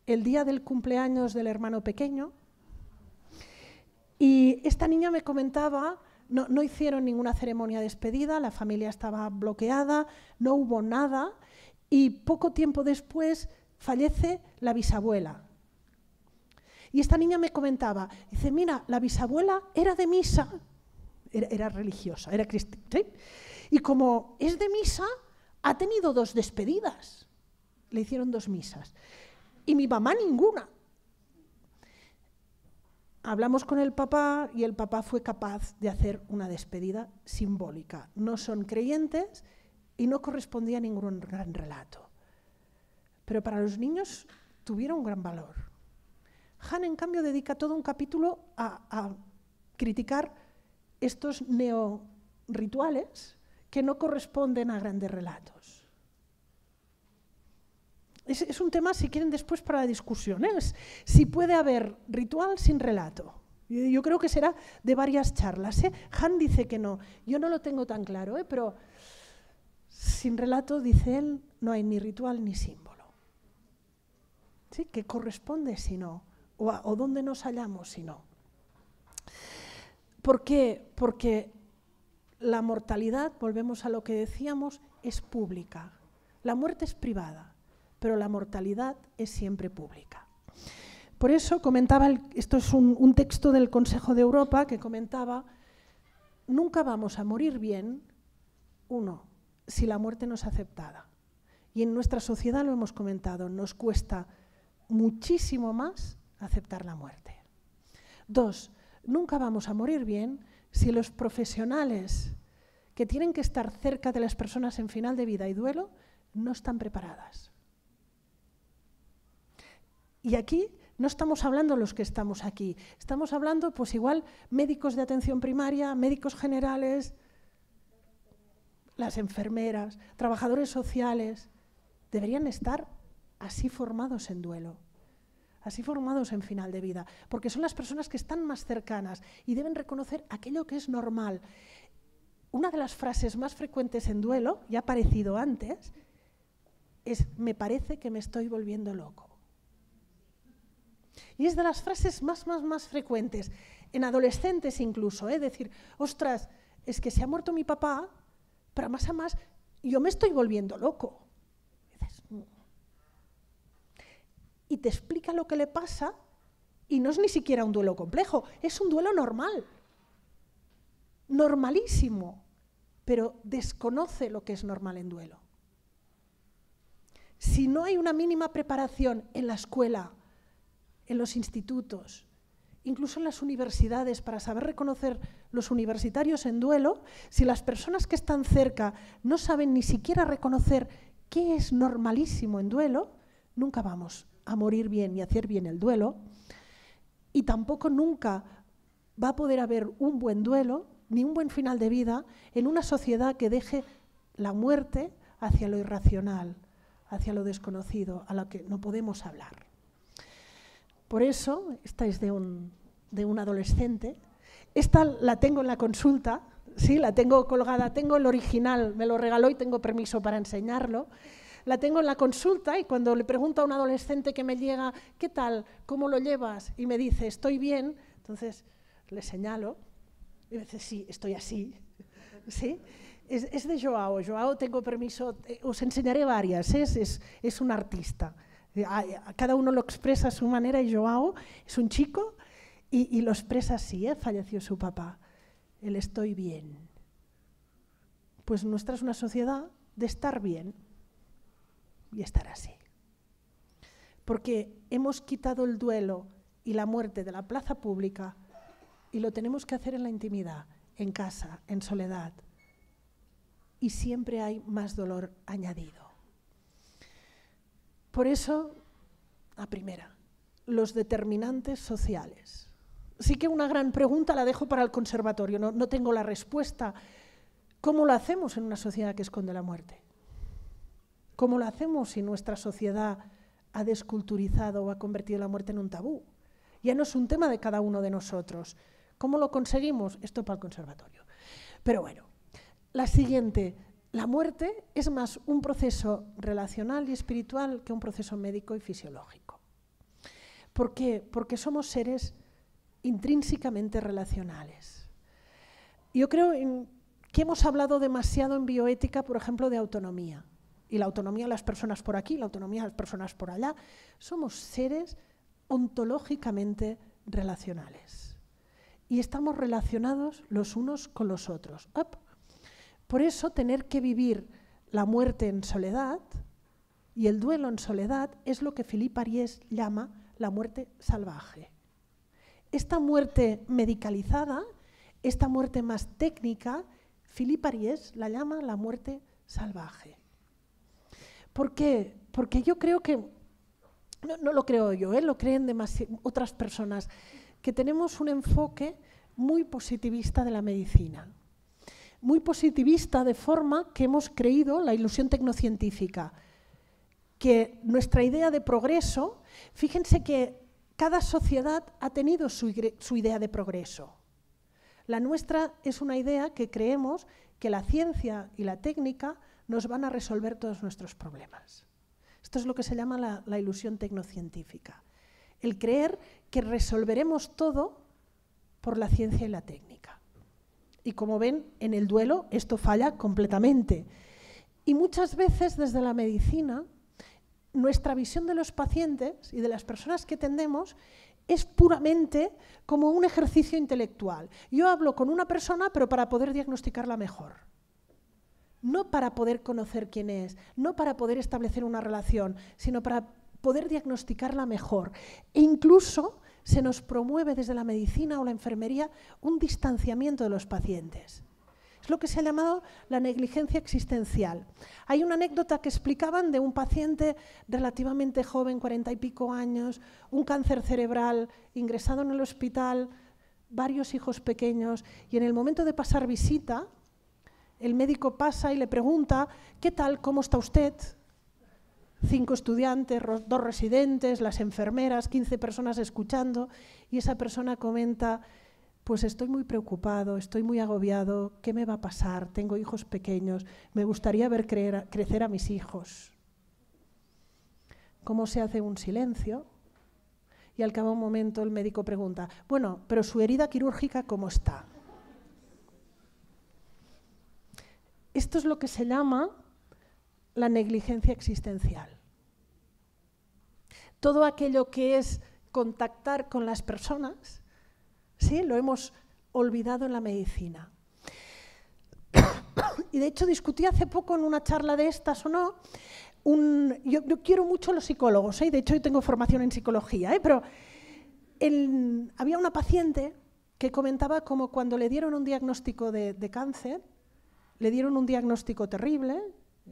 el día del cumpleaños del hermano pequeño, y esta niña me comentaba, no hicieron ninguna ceremonia de despedida, la familia estaba bloqueada, no hubo nada, y poco tiempo después fallece la bisabuela. Y esta niña me comentaba, dice, mira, la bisabuela era de misa, era religiosa, era cristiana, ¿sí? Y como es de misa, ha tenido 2 despedidas. Le hicieron 2 misas. Y mi mamá ninguna. Hablamos con el papá y el papá fue capaz de hacer una despedida simbólica. No son creyentes y no correspondía a ningún gran relato. Pero para los niños tuvieron un gran valor. Han, en cambio, dedica todo un capítulo a criticar estos neorrituales que no corresponden a grandes relatos. Es un tema, si quieren, después para la discusión, ¿eh? Si puede haber ritual sin relato. Yo creo que será de varias charlas, ¿eh? Han dice que no. Yo no lo tengo tan claro, ¿eh? Pero sin relato, dice él, no hay ni ritual ni símbolo. ¿Sí? ¿Qué corresponde si no? ¿O dónde nos hallamos si no? ¿Por qué? Porque la mortalidad, volvemos a lo que decíamos, es pública. La muerte es privada, pero la mortalidad es siempre pública. Por eso comentaba, esto es un texto del Consejo de Europa que comentaba, nunca vamos a morir bien, si la muerte no es aceptada. Y en nuestra sociedad, lo hemos comentado, nos cuesta muchísimo más aceptar la muerte. 2, nunca vamos a morir bien si los profesionales que tienen que estar cerca de las personas en final de vida y duelo no están preparadas. Y aquí no estamos hablando los que estamos aquí, estamos hablando pues igual médicos de atención primaria, médicos generales, las enfermeras, trabajadores sociales, deberían estar así formados en duelo. Así formados en final de vida, porque son las personas que están más cercanas y deben reconocer aquello que es normal. Una de las frases más frecuentes en duelo, ya ha aparecido antes, es me parece que me estoy volviendo loco. Y es de las frases más frecuentes, en adolescentes incluso, decir, ostras, es que se ha muerto mi papá, pero más a más yo me estoy volviendo loco. Y te explica lo que le pasa y no es ni siquiera un duelo complejo, es un duelo normal, normalísimo, pero desconoce lo que es normal en duelo. si no hay una mínima preparación en la escuela, en los institutos, incluso en las universidades, para saber reconocer los universitarios en duelo, si las personas que están cerca no saben ni siquiera reconocer qué es normalísimo en duelo, nunca vamos a morir bien y hacer bien el duelo, y tampoco nunca va a poder haber un buen duelo ni un buen final de vida en una sociedad que deje la muerte hacia lo irracional, hacia lo desconocido, a lo que no podemos hablar. Por eso, esta es de un adolescente, esta la tengo en la consulta, sí, la tengo colgada, tengo el original, me lo regaló y tengo permiso para enseñarlo. La tengo en la consulta y cuando le pregunto a un adolescente que me llega, ¿qué tal? ¿Cómo lo llevas? Y me dice, estoy bien, entonces le señalo y me dice, sí, estoy así. ¿Sí? Es de Joao. Joao, tengo permiso, os enseñaré varias, es un artista. Cada uno lo expresa a su manera y Joao es un chico y lo expresa así, falleció su papá, el estoy bien. Pues nuestra es una sociedad de estar bien y estar así. Porque hemos quitado el duelo y la muerte de la plaza pública y lo tenemos que hacer en la intimidad, en casa, en soledad. Y siempre hay más dolor añadido. Por eso, la primera, los determinantes sociales. Sí que una gran pregunta la dejo para el conservatorio, no tengo la respuesta. ¿Cómo lo hacemos en una sociedad que esconde la muerte? ¿Cómo lo hacemos si nuestra sociedad ha desculturizado o ha convertido la muerte en un tabú? Ya no es un tema de cada uno de nosotros. ¿Cómo lo conseguimos? Esto para el conservatorio. Pero bueno, la siguiente, la muerte es más un proceso relacional y espiritual que un proceso médico y fisiológico. ¿Por qué? Porque somos seres intrínsecamente relacionales. Yo creo que hemos hablado demasiado en bioética, por ejemplo, de autonomía. Y la autonomía de las personas por aquí, la autonomía de las personas por allá. Somos seres ontológicamente relacionales. Y estamos relacionados los unos con los otros. Por eso tener que vivir la muerte en soledad y el duelo en soledad es lo que Philippe Ariès llama la muerte salvaje. Esta muerte medicalizada, esta muerte más técnica, Philippe Ariès la llama la muerte salvaje. ¿Por qué? Porque yo creo que, no lo creo yo, lo creen otras personas, que tenemos un enfoque muy positivista de la medicina. Muy positivista de forma que hemos creído la ilusión tecnocientífica, que nuestra idea de progreso, fíjense que cada sociedad ha tenido su idea de progreso. La nuestra es una idea que creemos que la ciencia y la técnica nos van a resolver todos nuestros problemas. Esto es lo que se llama la ilusión tecnocientífica. El creer que resolveremos todo por la ciencia y la técnica. Y como ven, en el duelo esto falla completamente. Y muchas veces desde la medicina, nuestra visión de los pacientes y de las personas que atendemos es puramente como un ejercicio intelectual. Yo hablo con una persona, pero para poder diagnosticarla mejor. No para poder conocer quién es, no para poder establecer una relación, sino para poder diagnosticarla mejor. E incluso se nos promueve desde la medicina o la enfermería un distanciamiento de los pacientes. Es lo que se ha llamado la negligencia existencial. Hay una anécdota que explicaban de un paciente relativamente joven, 40 y pico años, un cáncer cerebral, ingresado en el hospital, varios hijos pequeños, y en el momento de pasar visita, el médico pasa y le pregunta, ¿qué tal? ¿Cómo está usted? 5 estudiantes, 2 residentes, las enfermeras, 15 personas escuchando, y esa persona comenta, pues estoy muy preocupado, estoy muy agobiado, ¿qué me va a pasar? Tengo hijos pequeños, me gustaría ver crecer a mis hijos. ¿Cómo se hace un silencio? Y al cabo de un momento el médico pregunta, bueno, pero su herida quirúrgica, ¿cómo está? Esto es lo que se llama la negligencia existencial. Todo aquello que es contactar con las personas, ¿sí? Lo hemos olvidado en la medicina. Y de hecho discutí hace poco en una charla de estas o no, yo quiero mucho a los psicólogos, de hecho yo tengo formación en psicología, pero había una paciente que comentaba como cuando le dieron un diagnóstico de cáncer, le dieron un diagnóstico terrible,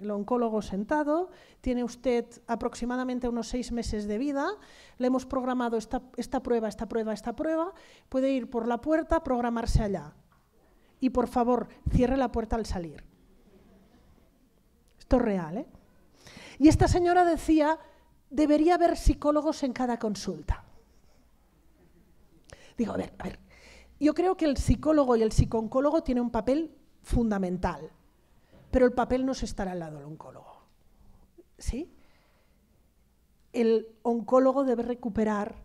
el oncólogo sentado, tiene usted aproximadamente unos 6 meses de vida, le hemos programado esta prueba, puede ir por la puerta, programarse allá. Y por favor, cierre la puerta al salir. Esto es real, ¿eh? Y esta señora decía, debería haber psicólogos en cada consulta. Digo, a ver, yo creo que el psicólogo y el psicooncólogo tienen un papel fundamental, pero el papel no es estar al lado del oncólogo, ¿sí? El oncólogo debe recuperar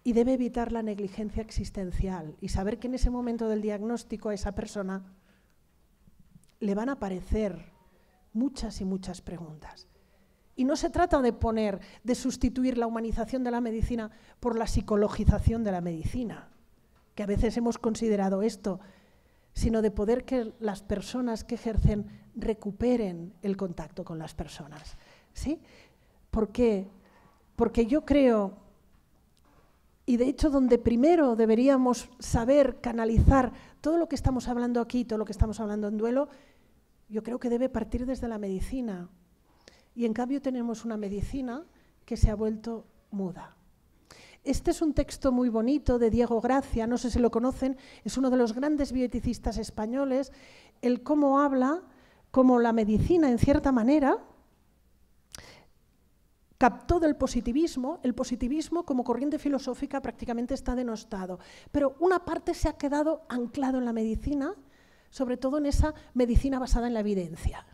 y debe evitar la negligencia existencial y saber que en ese momento del diagnóstico a esa persona le van a aparecer muchas y muchas preguntas. Y no se trata de sustituir la humanización de la medicina por la psicologización de la medicina, que a veces hemos considerado esto, sino de poder que las personas que ejercen recuperen el contacto con las personas, ¿sí? ¿Por qué? Porque yo creo, y de hecho donde primero deberíamos saber canalizar todo lo que estamos hablando aquí, todo lo que estamos hablando en duelo, yo creo que debe partir desde la medicina. Y en cambio tenemos una medicina que se ha vuelto muda. Este es un texto muy bonito de Diego Gracia, no sé si lo conocen, es uno de los grandes bioeticistas españoles, el cómo habla, como la medicina en cierta manera captó del positivismo, el positivismo como corriente filosófica prácticamente está denostado, pero una parte se ha quedado anclado en la medicina, sobre todo en esa medicina basada en la evidencia,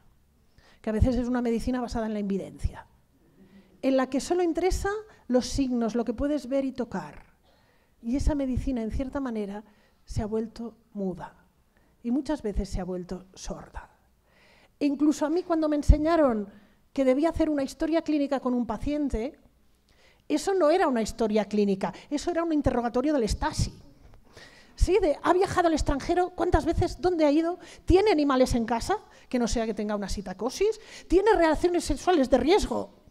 que a veces es una medicina basada en la invidencia, en la que solo interesa los signos, lo que puedes ver y tocar. Y esa medicina, en cierta manera, se ha vuelto muda y muchas veces se ha vuelto sorda. E incluso a mí, cuando me enseñaron que debía hacer una historia clínica con un paciente, eso no era una historia clínica, eso era un interrogatorio del Stasi. ¿Sí? ¿Ha viajado al extranjero? ¿Cuántas veces? ¿Dónde ha ido? ¿Tiene animales en casa? Que no sea que tenga una psicosis. ¿Tiene relaciones sexuales de riesgo?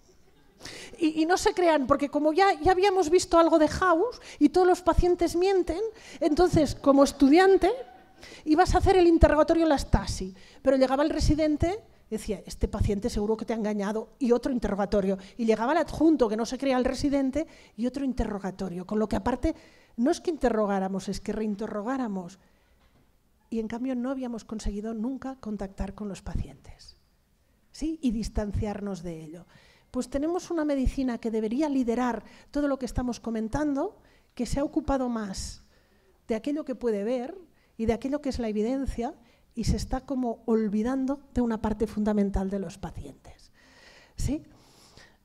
Y no se crean, porque como ya habíamos visto algo de House y todos los pacientes mienten, entonces como estudiante ibas a hacer el interrogatorio en la Stasi, pero llegaba el residente y decía, este paciente seguro que te ha engañado, y otro interrogatorio, y llegaba el adjunto, que no se crea el residente, y otro interrogatorio, con lo que aparte no es que interrogáramos, es que reinterrogáramos, y en cambio no habíamos conseguido nunca contactar con los pacientes, ¿sí? Y distanciarnos de ello. Pues tenemos una medicina que debería liderar todo lo que estamos comentando, que se ha ocupado más de aquello que puede ver y de aquello que es la evidencia, y se está como olvidando de una parte fundamental de los pacientes, ¿sí?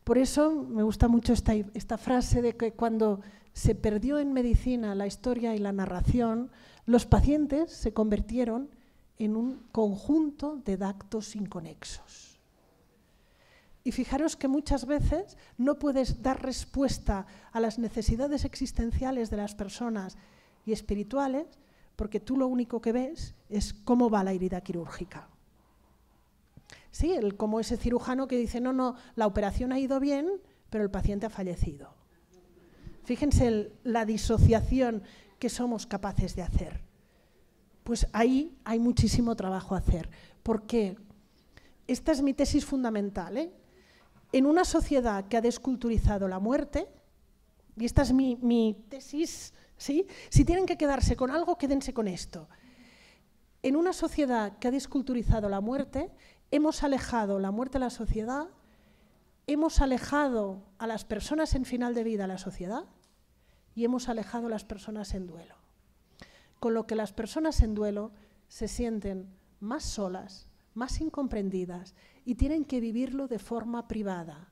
Por eso me gusta mucho esta frase de que cuando se perdió en medicina la historia y la narración, los pacientes se convirtieron en un conjunto de datos inconexos. Y fijaros que muchas veces no puedes dar respuesta a las necesidades existenciales de las personas y espirituales, porque tú lo único que ves es cómo va la herida quirúrgica. Sí, como ese cirujano que dice, no, la operación ha ido bien, pero el paciente ha fallecido. Fíjense la disociación que somos capaces de hacer. Pues ahí hay muchísimo trabajo a hacer, porque esta es mi tesis fundamental, ¿eh? En una sociedad que ha desculturizado la muerte, y esta es mi tesis, ¿sí? Si tienen que quedarse con algo, quédense con esto. En una sociedad que ha desculturizado la muerte, hemos alejado la muerte de la sociedad, hemos alejado a las personas en final de vida de la sociedad y hemos alejado a las personas en duelo. Con lo que las personas en duelo se sienten más solas, más incomprendidas y tienen que vivirlo de forma privada.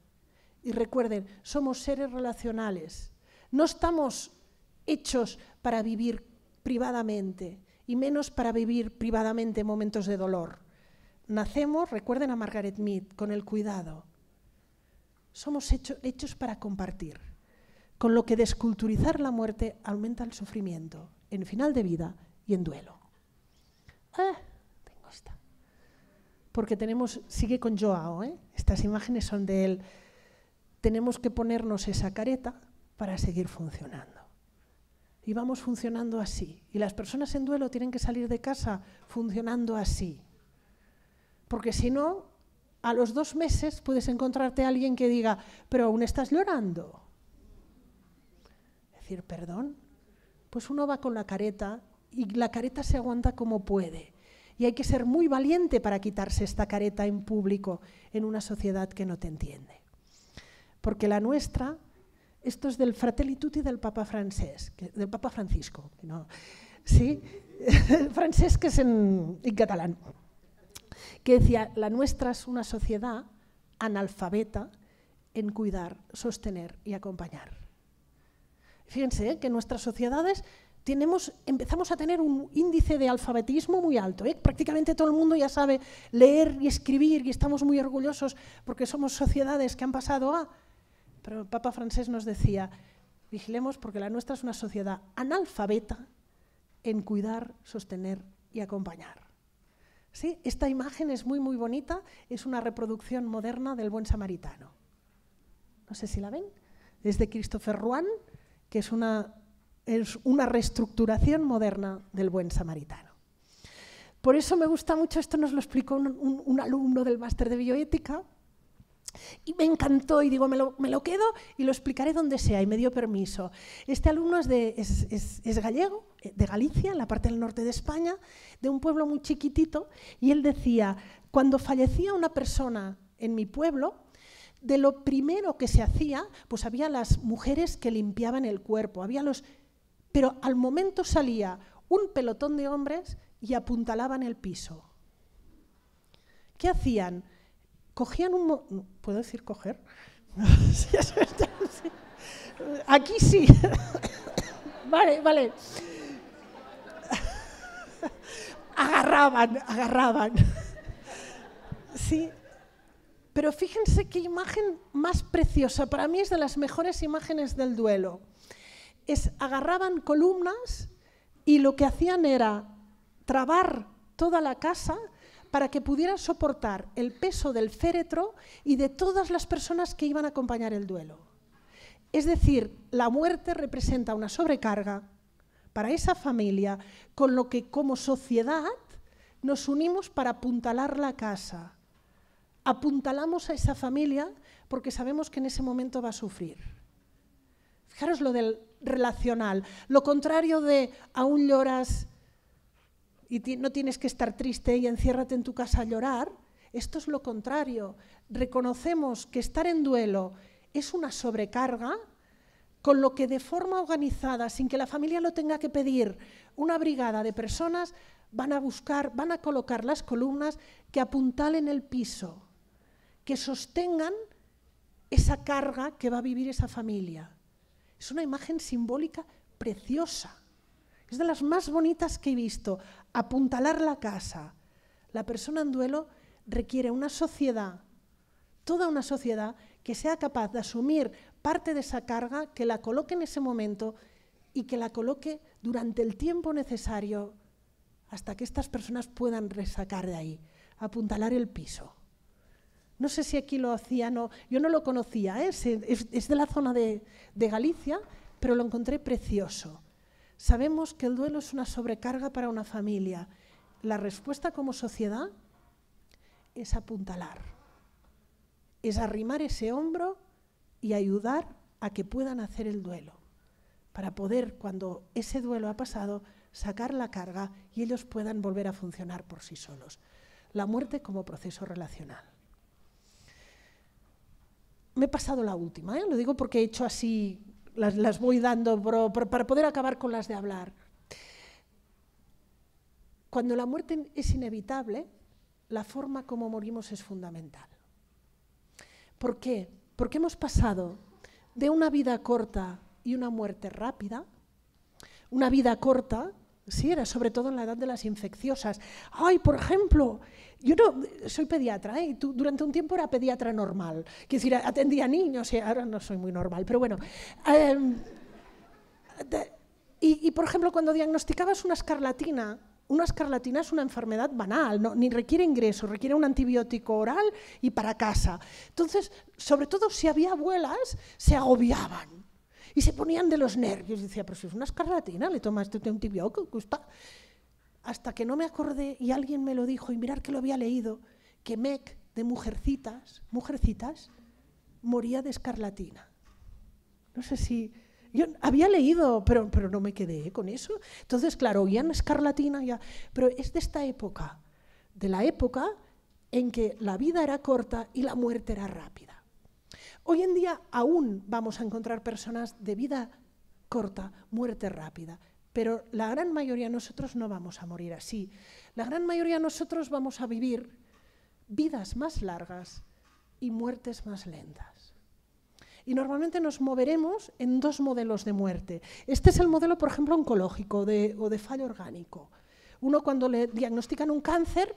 Y recuerden, somos seres relacionales, no estamos hechos para vivir privadamente y menos para vivir privadamente momentos de dolor. Nacemos, recuerden a Margaret Mead, con el cuidado. Somos hechos para compartir, con lo que desculturizar la muerte aumenta el sufrimiento en final de vida y en duelo. Tengo protagonista. Porque sigue con Joao, estas imágenes son de él, tenemos que ponernos esa careta para seguir funcionando. Y vamos funcionando así. Y las personas en duelo tienen que salir de casa funcionando así. Porque si no, a los 2 meses puedes encontrarte a alguien que diga, pero aún estás llorando. Decir, perdón, pues uno va con la careta y la careta se aguanta como puede. Y hay que ser muy valiente para quitarse esta careta en público en una sociedad que no te entiende. Porque la nuestra, esto es del Fratelli Tutti del Papa Francisco, ¿no? ¿Sí? Francesc es en catalán, que decía, la nuestra es una sociedad analfabeta en cuidar, sostener y acompañar. Fíjense que en nuestras sociedades empezamos a tener un índice de alfabetismo muy alto. Prácticamente todo el mundo ya sabe leer y escribir y estamos muy orgullosos porque somos sociedades que han pasado a... Pero el Papa Francesc nos decía, vigilemos porque la nuestra es una sociedad analfabeta en cuidar, sostener y acompañar. ¿Sí? Esta imagen es muy, muy bonita, es una reproducción moderna del Buen Samaritano. No sé si la ven, es de Christopher Ruan, que es una reestructuración moderna del Buen Samaritano. Por eso me gusta mucho, esto nos lo explicó un alumno del máster de bioética, y me encantó y digo, me lo quedo y lo explicaré donde sea, y me dio permiso. Este alumno es gallego, de Galicia, en la parte del norte de España, de un pueblo muy chiquitito, y él decía, cuando fallecía una persona en mi pueblo, de lo primero que se hacía, pues había las mujeres que limpiaban el cuerpo, pero al momento salía un pelotón de hombres y apuntalaban el piso. ¿Qué hacían? Cogían ¿puedo decir coger? Aquí sí. Vale. Agarraban. Sí. Pero fíjense qué imagen más preciosa. Para mí es de las mejores imágenes del duelo. Agarraban columnas y lo que hacían era trabar toda la casa para que pudieran soportar el peso del féretro y de todas las personas que iban a acompañar el duelo. Es decir, la muerte representa una sobrecarga para esa familia, con lo que como sociedad nos unimos para apuntalar la casa. Apuntalamos a esa familia porque sabemos que en ese momento va a sufrir. Fijaros lo del relacional, lo contrario de aún lloras y no tienes que estar triste y enciérrate en tu casa a llorar, esto es lo contrario. Reconocemos que estar en duelo es una sobrecarga, con lo que de forma organizada, sin que la familia lo tenga que pedir, una brigada de personas van a colocar las columnas que apuntalen el piso, que sostengan esa carga que va a vivir esa familia. Es una imagen simbólica preciosa. Es de las más bonitas que he visto. Apuntalar la casa. La persona en duelo requiere una sociedad, toda una sociedad, que sea capaz de asumir parte de esa carga, que la coloque en ese momento y que la coloque durante el tiempo necesario hasta que estas personas puedan resacar de ahí. Apuntalar el piso. No sé si aquí lo hacían o... Yo no lo conocía, es de la zona de Galicia, pero lo encontré precioso. Sabemos que el duelo es una sobrecarga para una familia. La respuesta como sociedad es apuntalar, es arrimar ese hombro y ayudar a que puedan hacer el duelo, para poder, cuando ese duelo ha pasado, sacar la carga y ellos puedan volver a funcionar por sí solos. La muerte como proceso relacional. Me he pasado la última, lo digo porque he hecho así... Las voy dando para poder acabar con las de hablar. Cuando la muerte es inevitable, la forma como morimos es fundamental. ¿Por qué? Porque hemos pasado de una vida corta y una muerte rápida, una vida corta, sí, era sobre todo en la edad de las infecciosas. Ay, por ejemplo, yo soy pediatra, y durante un tiempo era pediatra normal, quiero decir, atendía a niños, ahora no soy muy normal, pero bueno. Y por ejemplo, cuando diagnosticabas una escarlatina una escarlatina es una enfermedad banal, ¿no? Ni requiere ingreso, requiere un antibiótico oral y para casa. Entonces, sobre todo si había abuelas, se agobiaban y se ponían de los nervios. Y decía, pero si es una escarlatina, le tomas este antibiótico. Hasta que no me acordé y alguien me lo dijo, y mirar que lo había leído, que Meg de Mujercitas, moría de escarlatina. No sé si... Yo había leído, pero no me quedé con eso. Entonces, claro, oían escarlatina ya. Pero es de esta época, de la época en que la vida era corta y la muerte era rápida. Hoy en día aún vamos a encontrar personas de vida corta, muerte rápida. Pero la gran mayoría de nosotros no vamos a morir así. La gran mayoría de nosotros vamos a vivir vidas más largas y muertes más lentas. Y normalmente nos moveremos en dos modelos de muerte. Este es el modelo, por ejemplo, oncológico o de fallo orgánico. Uno cuando le diagnostican un cáncer,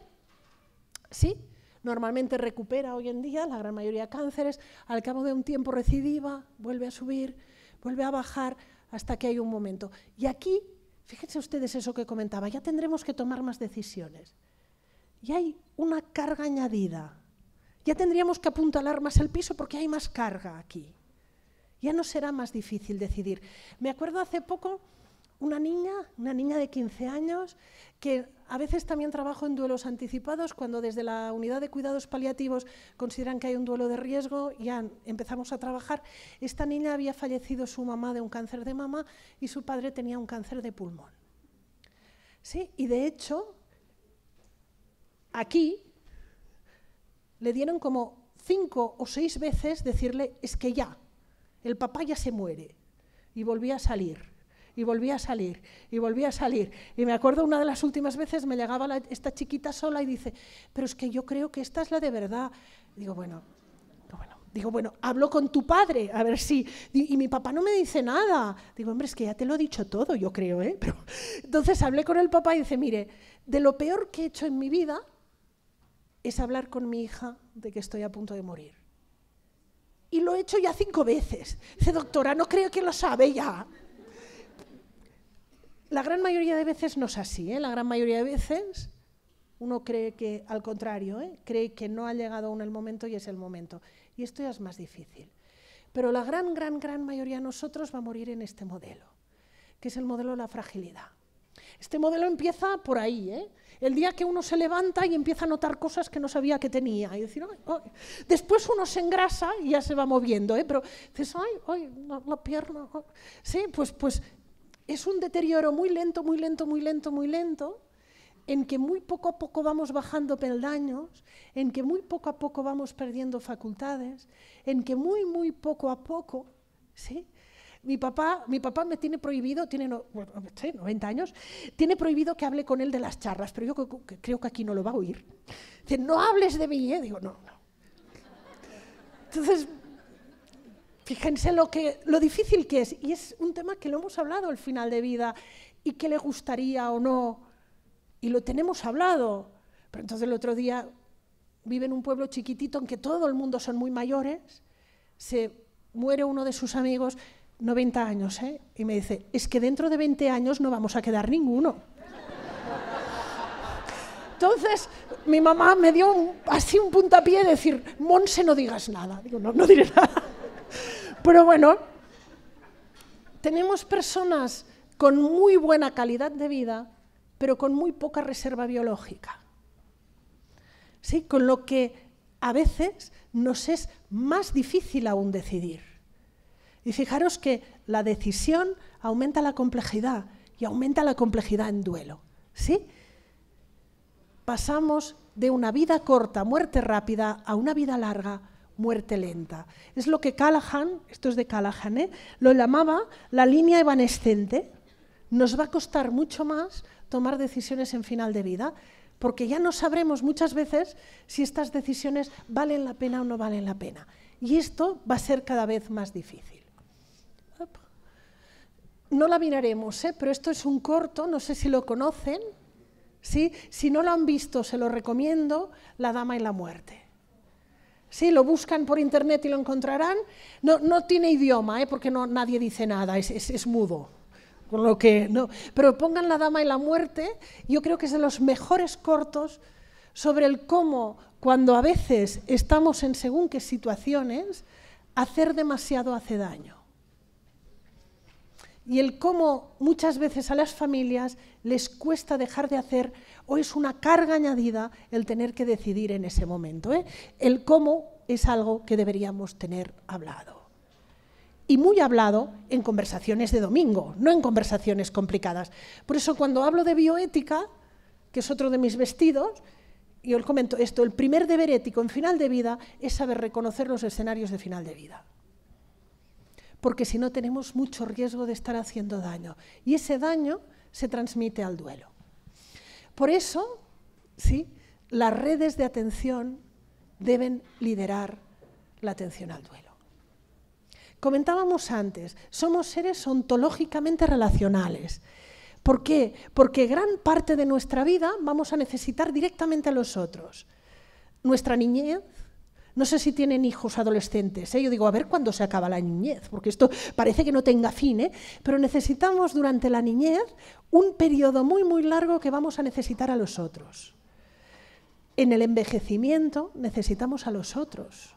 sí, normalmente recupera hoy en día, la gran mayoría de cánceres, al cabo de un tiempo recidiva, vuelve a subir, vuelve a bajar, hasta que hay un momento. Y aquí, fíjense ustedes eso que comentaba, ya tendremos que tomar más decisiones. Y hay una carga añadida. Ya tendríamos que apuntalar más el piso porque hay más carga aquí. Ya no será más difícil decidir. Me acuerdo hace poco una niña de 15 años, que a veces también trabajo en duelos anticipados, cuando desde la unidad de cuidados paliativos consideran que hay un duelo de riesgo, ya empezamos a trabajar. Esta niña había fallecido su mamá de un cáncer de mama y su padre tenía un cáncer de pulmón. Sí, y de hecho, aquí le dieron como 5 o 6 veces decirle, es que ya, el papá ya se muere. Y volvía a salir, y volvía a salir, y volvía a salir. Y me acuerdo una de las últimas veces me llegaba esta chiquita sola y dice, pero es que yo creo que esta es la de verdad. Digo, bueno, hablo con tu padre, a ver si... Y mi papá no me dice nada. Digo, hombre, es que ya te lo he dicho todo, yo creo, ¿eh? Pero, entonces hablé con el papá y dice, mire, de lo peor que he hecho en mi vida es hablar con mi hija de que estoy a punto de morir. Y lo he hecho ya 5 veces. Dice, doctora, no creo que lo sabe ya. La gran mayoría de veces no es así, ¿eh? La gran mayoría de veces uno cree que, al contrario, cree que no ha llegado aún el momento y es el momento. Y esto ya es más difícil. Pero la gran mayoría de nosotros va a morir en este modelo, que es el modelo de la fragilidad. Este modelo empieza por ahí, el día que uno se levanta y empieza a notar cosas que no sabía que tenía. Y decir, ay, ay. Después uno se engrasa y ya se va moviendo, pero dices, ay, la pierna. Ay. Sí, pues es un deterioro muy lento, en que muy poco a poco vamos bajando peldaños, en que muy poco a poco vamos perdiendo facultades, en que muy poco a poco, ¿sí? Mi papá me tiene prohibido, tiene 90 años, tiene prohibido que hable con él de las charlas, pero yo creo que aquí no lo va a oír. Dice, no hables de mí, ¿eh? Digo, no. Entonces, fíjense lo difícil que es, y es un tema que lo hemos hablado al final de vida, y que le gustaría o no, y lo tenemos hablado. Pero entonces el otro día vive en un pueblo chiquitito en que todo el mundo son muy mayores, se muere uno de sus amigos, 90 años, y me dice, es que dentro de 20 años no vamos a quedar ninguno. Entonces, mi mamá me dio así un puntapié de decir, Monse, no digas nada. Digo, no diré nada. Pero bueno, tenemos personas con muy buena calidad de vida, pero con muy poca reserva biológica. ¿Sí? Con lo que a veces nos es más difícil aún decidir. Y fijaros que la decisión aumenta la complejidad y aumenta la complejidad en duelo. ¿Sí? Pasamos de una vida corta, muerte rápida, a una vida larga, muerte lenta. Es lo que Callahan, esto es de Callahan, lo llamaba la línea evanescente. Nos va a costar mucho más tomar decisiones en final de vida, porque ya no sabremos muchas veces si estas decisiones valen la pena o no valen la pena. Y esto va a ser cada vez más difícil. No la miraremos, pero esto es un corto, no sé si lo conocen, ¿sí? Si no lo han visto, se lo recomiendo, La dama y la muerte. Sí, lo buscan por internet y lo encontrarán. No tiene idioma, porque nadie dice nada, es mudo. con lo que no. Pero pongan La Dama y la Muerte, yo creo que es de los mejores cortos sobre el cómo, cuando a veces estamos en según qué situaciones, hacer demasiado hace daño. Y el cómo muchas veces a las familias les cuesta dejar de hacer, o es una carga añadida el tener que decidir en ese momento. El cómo es algo que deberíamos tener hablado. Y muy hablado en conversaciones de domingo, no en conversaciones complicadas. Por eso cuando hablo de bioética, que es otro de mis vestidos, yo les comento esto, el primer deber ético en final de vida es saber reconocer los escenarios de final de vida. Porque si no tenemos mucho riesgo de estar haciendo daño. Y ese daño se transmite al duelo. Por eso, ¿sí?, las redes de atención deben liderar la atención al duelo. Comentábamos antes, somos seres ontológicamente relacionales. ¿Por qué? Porque gran parte de nuestra vida vamos a necesitar directamente a los otros. Nuestra niñez, no sé si tienen hijos adolescentes, yo digo, a ver cuándo se acaba la niñez, porque esto parece que no tenga fin, pero necesitamos durante la niñez un periodo muy, muy largo que vamos a necesitar a los otros. En el envejecimiento necesitamos a los otros,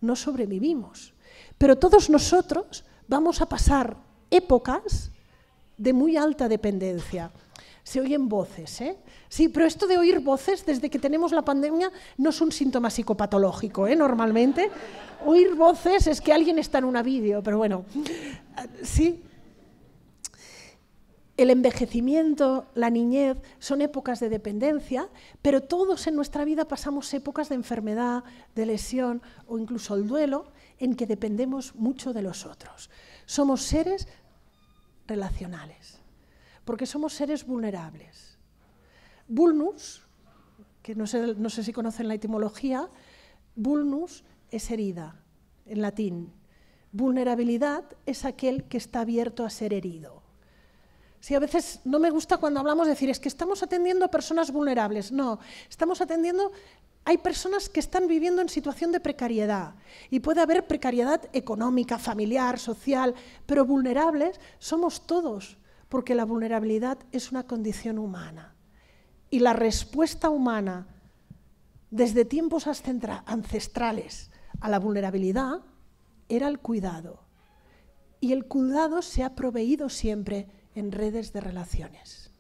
no sobrevivimos. Pero todos nosotros vamos a pasar épocas de muy alta dependencia. Se oyen voces, Sí, pero esto de oír voces desde que tenemos la pandemia no es un síntoma psicopatológico, normalmente. Oír voces es que alguien está en una vídeo, pero bueno, sí. El envejecimiento, la niñez, son épocas de dependencia, pero todos en nuestra vida pasamos épocas de enfermedad, de lesión o incluso el duelo, en que dependemos mucho de los otros. Somos seres relacionales, porque somos seres vulnerables. Vulnus, que no sé si conocen la etimología, vulnus es herida, en latín. Vulnerabilidad es aquel que está abierto a ser herido. Sí, a veces no me gusta cuando hablamos de decir, es que estamos atendiendo a personas vulnerables. No, estamos atendiendo, hay personas que están viviendo en situación de precariedad y puede haber precariedad económica, familiar, social, pero vulnerables somos todos, porque la vulnerabilidad es una condición humana. Y la respuesta humana desde tiempos ancestrales a la vulnerabilidad era el cuidado. Y el cuidado se ha proveído siempre en redes de relaciones.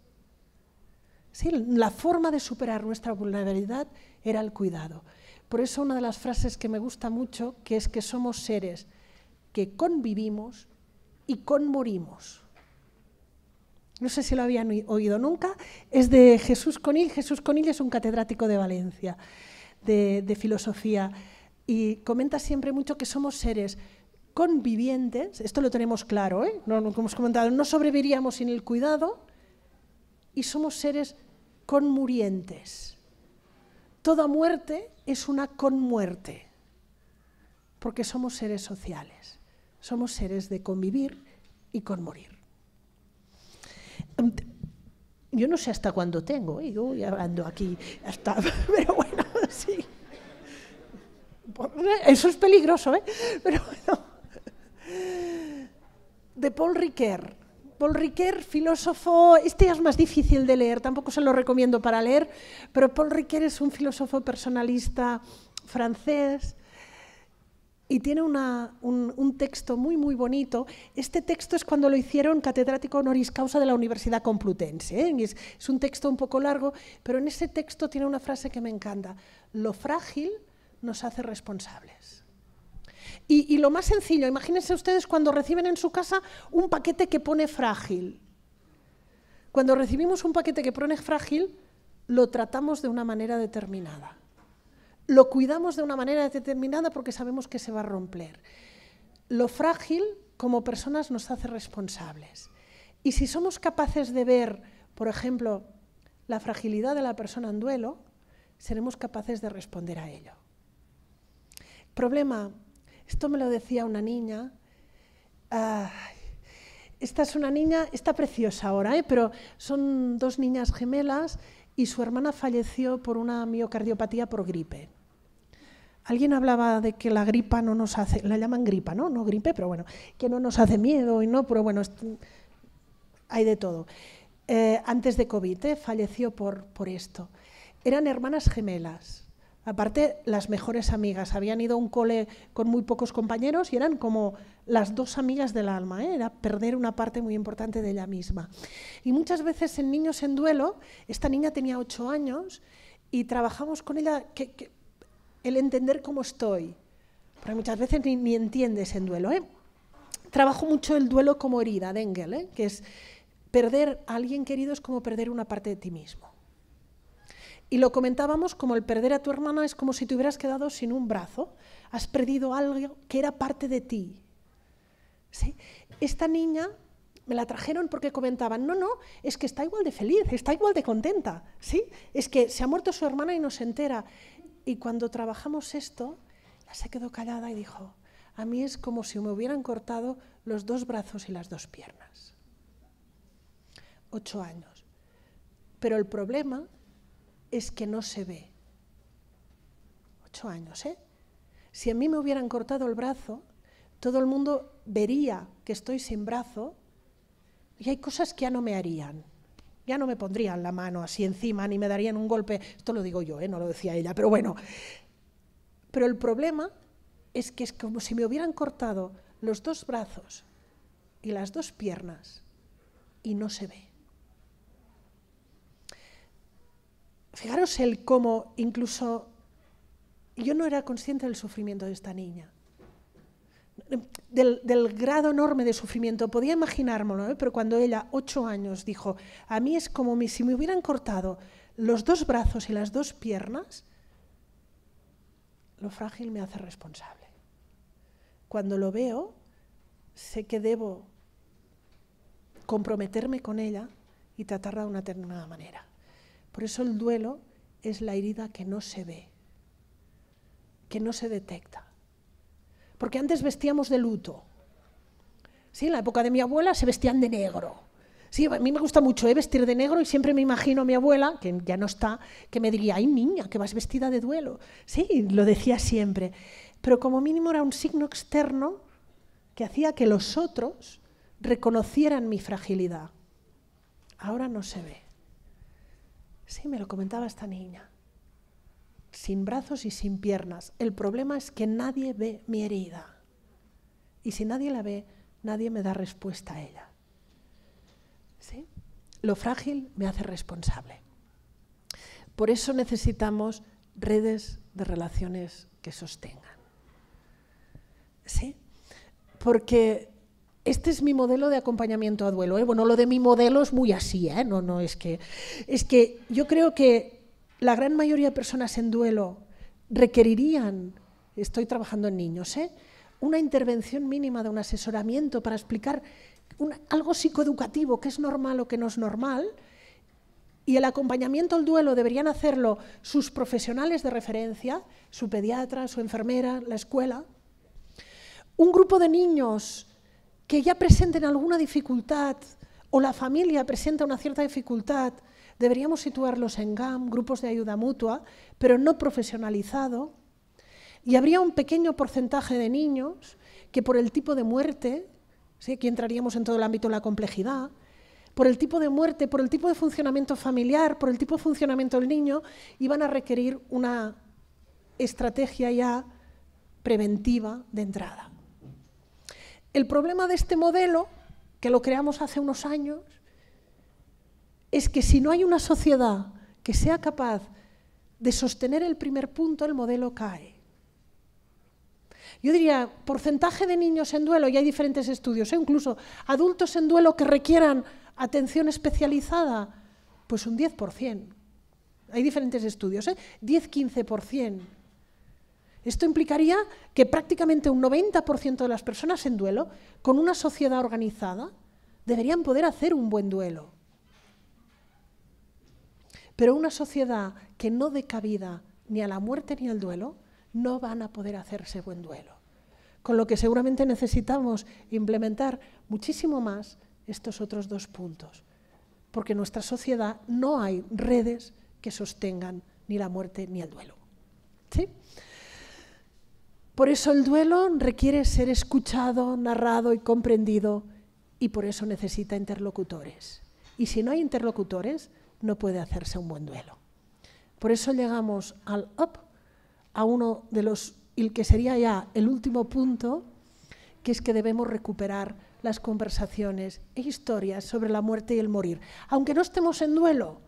Sí, la forma de superar nuestra vulnerabilidad era el cuidado. Por eso una de las frases que me gusta mucho, que es que somos seres que convivimos y conmorimos. No sé si lo habían oído nunca, es de Jesús Conill. Jesús Conill es un catedrático de Valencia, de filosofía, y comenta siempre mucho que somos seres convivientes, esto lo tenemos claro, no, como hemos comentado, no sobreviviríamos sin el cuidado, y somos seres conmurientes. Toda muerte es una conmuerte, porque somos seres sociales, somos seres de convivir y conmorir. Yo no sé hasta cuándo tengo, yo voy hablando aquí, hasta, pero bueno, sí. Eso es peligroso, pero bueno. De Paul Ricoeur. Paul Ricoeur, filósofo, este es más difícil de leer, tampoco se lo recomiendo para leer, pero Paul Ricoeur es un filósofo personalista francés y tiene un texto muy, muy bonito. Este texto es cuando lo hicieron catedrático honoris causa de la Universidad Complutense. Es un texto un poco largo, pero en ese texto tiene una frase que me encanta. Lo frágil nos hace responsables. Y lo más sencillo, imagínense ustedes cuando reciben en su casa un paquete que pone frágil. Cuando recibimos un paquete que pone frágil, lo tratamos de una manera determinada. Lo cuidamos de una manera determinada porque sabemos que se va a romper. Lo frágil, como personas, nos hace responsables. Y si somos capaces de ver, por ejemplo, la fragilidad de la persona en duelo, seremos capaces de responder a ello. Problema, esto me lo decía una niña. Esta es una niña, está preciosa ahora, pero son dos niñas gemelas y su hermana falleció por una miocardiopatía por gripe. Alguien hablaba de que la gripa no nos hace, la llaman gripa, ¿no? No gripe, pero bueno, que no nos hace miedo y no, pero bueno, hay de todo. Antes de COVID, falleció por esto. Eran hermanas gemelas. Aparte, las mejores amigas. Habían ido a un cole con muy pocos compañeros y eran como las dos amigas del alma. Era perder una parte muy importante de ella misma. Y muchas veces en Niños en Duelo, esta niña tenía 8 años y trabajamos con ella el entender cómo estoy. Porque muchas veces ni entiendes en duelo. Trabajo mucho el duelo como herida de Engel, que es perder a alguien querido es como perder una parte de ti mismo. Y lo comentábamos como el perder a tu hermana es como si te hubieras quedado sin un brazo. Has perdido algo que era parte de ti. ¿Sí? Esta niña me la trajeron porque comentaban, no, es que está igual de feliz, está igual de contenta. ¿Sí? Es que se ha muerto su hermana y no se entera. Y cuando trabajamos esto, ella se quedó callada y dijo, a mí es como si me hubieran cortado los 2 brazos y las 2 piernas. 8 años. Pero el problema es que no se ve. 8 años, ¿eh? Si a mí me hubieran cortado el brazo, todo el mundo vería que estoy sin brazo y hay cosas que ya no me harían. Ya no me pondrían la mano así encima ni me darían un golpe. Esto lo digo yo, no lo decía ella, pero bueno. Pero el problema es que es como si me hubieran cortado los 2 brazos y las 2 piernas y no se ve. Fijaros el cómo incluso yo no era consciente del sufrimiento de esta niña, del grado enorme de sufrimiento. Podía imaginármelo, pero cuando ella, 8 años, dijo, a mí es como si me hubieran cortado los 2 brazos y las 2 piernas, lo frágil me hace responsable. Cuando lo veo, sé que debo comprometerme con ella y tratarla de una determinada manera. Por eso el duelo es la herida que no se ve, que no se detecta. Porque antes vestíamos de luto. ¿Sí? En la época de mi abuela se vestían de negro. Sí, a mí me gusta mucho vestir de negro y siempre me imagino a mi abuela, que ya no está, que me diría, ay niña, que vas vestida de duelo. Sí, lo decía siempre. Pero como mínimo era un signo externo que hacía que los otros reconocieran mi fragilidad. Ahora no se ve. Sí, me lo comentaba esta niña. Sin brazos y sin piernas. El problema es que nadie ve mi herida. Y si nadie la ve, nadie me da respuesta a ella. ¿Sí? Lo frágil me hace responsable. Por eso necesitamos redes de relaciones que sostengan. ¿Sí? Porque este es mi modelo de acompañamiento a duelo. Bueno, lo de mi modelo es muy así, no, es que yo creo que la gran mayoría de personas en duelo requerirían, estoy trabajando en niños, una intervención mínima de un asesoramiento para explicar algo psicoeducativo, qué es normal o qué no es normal, y el acompañamiento al duelo deberían hacerlo sus profesionales de referencia, su pediatra, su enfermera, la escuela. Un grupo de niños que ya presenten alguna dificultad o la familia presenta una cierta dificultad, deberíamos situarlos en GAM, grupos de ayuda mutua, pero no profesionalizado. Y habría un pequeño porcentaje de niños que por el tipo de muerte, ¿sí? Aquí entraríamos en todo el ámbito de la complejidad, por el tipo de muerte, por el tipo de funcionamiento familiar, por el tipo de funcionamiento del niño, iban a requerir una estrategia ya preventiva de entrada. El problema de este modelo, que lo creamos hace unos años, es que si no hay una sociedad que sea capaz de sostener el primer punto, el modelo cae. Yo diría, porcentaje de niños en duelo, y hay diferentes estudios, incluso adultos en duelo que requieran atención especializada, pues un 10%. Hay diferentes estudios, 10-15%. Esto implicaría que prácticamente un 90% de las personas en duelo, con una sociedad organizada, deberían poder hacer un buen duelo. Pero una sociedad que no dé cabida ni a la muerte ni al duelo, no van a poder hacerse buen duelo. Con lo que seguramente necesitamos implementar muchísimo más estos otros 2 puntos. Porque en nuestra sociedad no hay redes que sostengan ni la muerte ni el duelo. ¿Sí? Por eso el duelo requiere ser escuchado, narrado y comprendido y por eso necesita interlocutores. Y si no hay interlocutores, no puede hacerse un buen duelo. Por eso llegamos a uno de los, y que sería ya el último punto, que es que debemos recuperar las conversaciones e historias sobre la muerte y el morir, aunque no estemos en duelo.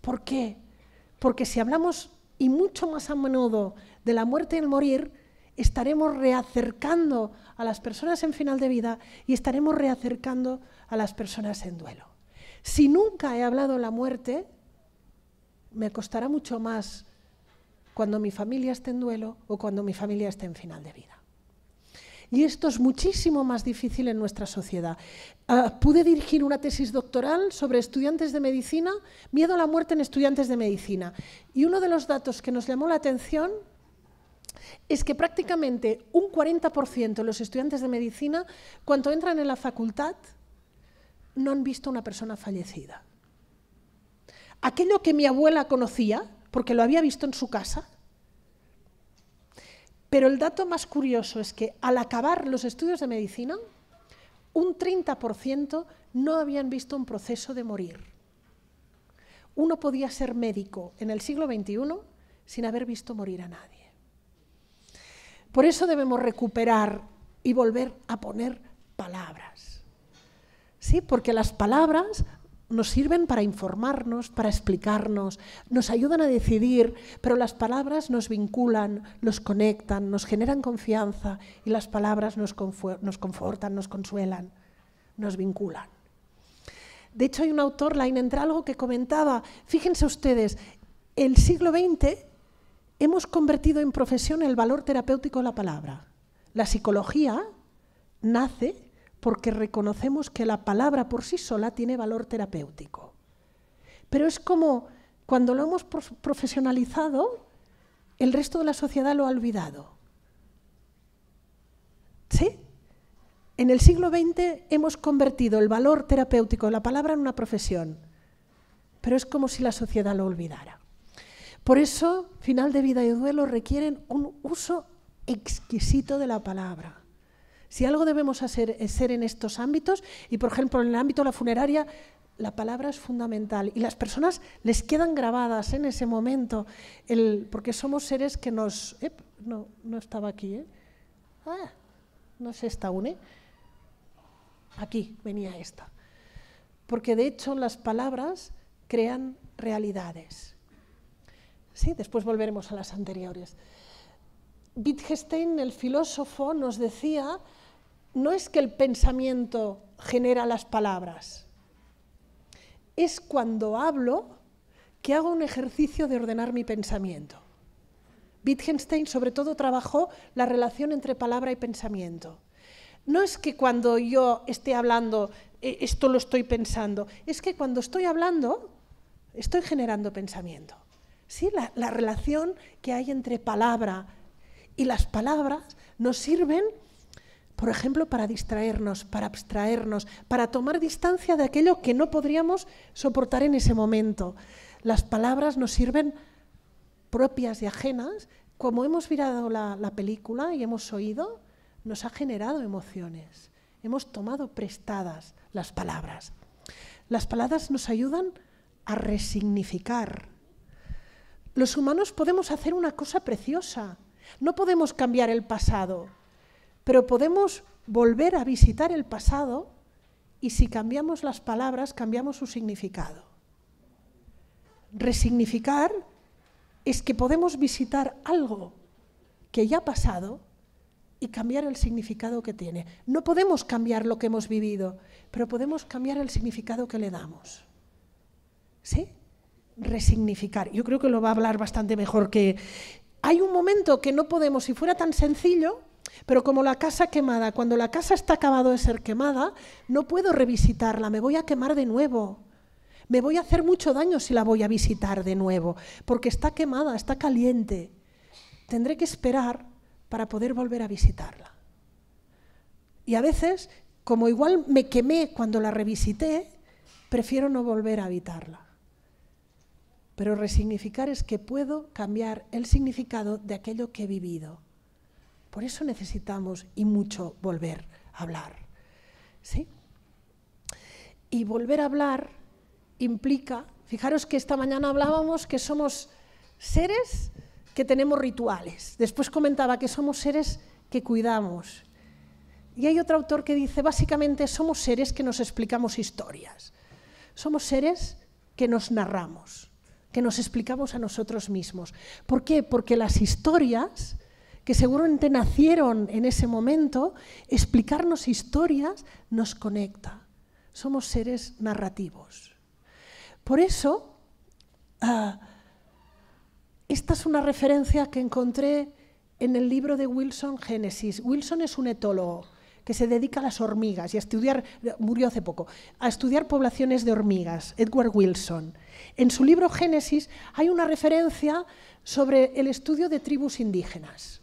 ¿Por qué? Porque si hablamos, y mucho más a menudo, de la muerte y el morir, estaremos reacercando a las personas en final de vida y estaremos reacercando a las personas en duelo. Si nunca he hablado de la muerte, me costará mucho más cuando mi familia esté en duelo o cuando mi familia esté en final de vida. Y esto es muchísimo más difícil en nuestra sociedad. Pude dirigir una tesis doctoral sobre estudiantes de medicina, miedo a la muerte en estudiantes de medicina. Y uno de los datos que nos llamó la atención es que prácticamente un 40% de los estudiantes de medicina, cuando entran en la facultad, no han visto una persona fallecida. Aquello que mi abuela conocía, porque lo había visto en su casa. Pero el dato más curioso es que al acabar los estudios de medicina, un 30% no habían visto un proceso de morir. Uno podía ser médico en el siglo XXI sin haber visto morir a nadie. Por eso debemos recuperar y volver a poner palabras. ¿Sí? Porque las palabras nos sirven para informarnos, para explicarnos, nos ayudan a decidir, pero las palabras nos vinculan, nos conectan, nos generan confianza y las palabras nos confortan, nos consuelan, nos vinculan. De hecho, hay un autor, Lain Entralgo, que comentaba, fíjense ustedes, el siglo XX hemos convertido en profesión el valor terapéutico de la palabra. La psicología nace porque reconocemos que la palabra por sí sola tiene valor terapéutico. Pero es como cuando lo hemos profesionalizado, el resto de la sociedad lo ha olvidado. ¿Sí? En el siglo XX hemos convertido el valor terapéutico de la palabra en una profesión, pero es como si la sociedad lo olvidara. Por eso, final de vida y duelo requieren un uso exquisito de la palabra. Si algo debemos hacer es ser en estos ámbitos, y por ejemplo en el ámbito de la funeraria, la palabra es fundamental y las personas les quedan grabadas en ese momento, porque somos seres que nos... no estaba aquí, no es esta aún, aquí venía esta. Porque de hecho las palabras crean realidades. Sí, después volveremos a las anteriores. Wittgenstein, el filósofo, nos decía, no es que el pensamiento genera las palabras, es cuando hablo que hago un ejercicio de ordenar mi pensamiento. Wittgenstein sobre todo trabajó la relación entre palabra y pensamiento. No es que cuando yo esté hablando, esto lo estoy pensando, es que cuando estoy hablando, estoy generando pensamiento. ¿Sí? La relación que hay entre palabra y las palabras nos sirven, por ejemplo, para distraernos, para abstraernos, para tomar distancia de aquello que no podríamos soportar en ese momento. Las palabras nos sirven propias y ajenas. Como hemos mirado la película y hemos oído, nos ha generado emociones. Hemos tomado prestadas las palabras. Las palabras nos ayudan a resignificar. Los humanos podemos hacer una cosa preciosa. No podemos cambiar el pasado, pero podemos volver a visitar el pasado y si cambiamos las palabras, cambiamos su significado. Resignificar es que podemos visitar algo que ya ha pasado y cambiar el significado que tiene. No podemos cambiar lo que hemos vivido, pero podemos cambiar el significado que le damos. ¿Sí? Resignificar. Yo creo que lo va a hablar bastante mejor que... Hay un momento que no podemos, si fuera tan sencillo, pero como la casa quemada, cuando la casa está acabado de ser quemada, no puedo revisitarla, me voy a quemar de nuevo. Me voy a hacer mucho daño si la voy a visitar de nuevo, porque está quemada, está caliente. Tendré que esperar para poder volver a visitarla. Y a veces, como igual me quemé cuando la revisité, prefiero no volver a habitarla. Pero resignificar es que puedo cambiar el significado de aquello que he vivido. Por eso necesitamos y mucho volver a hablar. ¿Sí? Y volver a hablar implica, fijaros que esta mañana hablábamos que somos seres que tenemos rituales. Después comentaba que somos seres que cuidamos. Y hay otro autor que dice, básicamente, somos seres que nos explicamos historias. Somos seres que nos narramos, que nos explicamos a nosotros mismos. ¿Por qué? Porque las historias, que seguramente nacieron en ese momento, explicarnos historias nos conecta. Somos seres narrativos. Por eso, esta es una referencia que encontré en el libro de Wilson, Génesis. Wilson es un etólogo que se dedica a las hormigas y a estudiar, murió hace poco, a estudiar poblaciones de hormigas, Edward Wilson. En su libro Génesis hay una referencia sobre el estudio de tribus indígenas.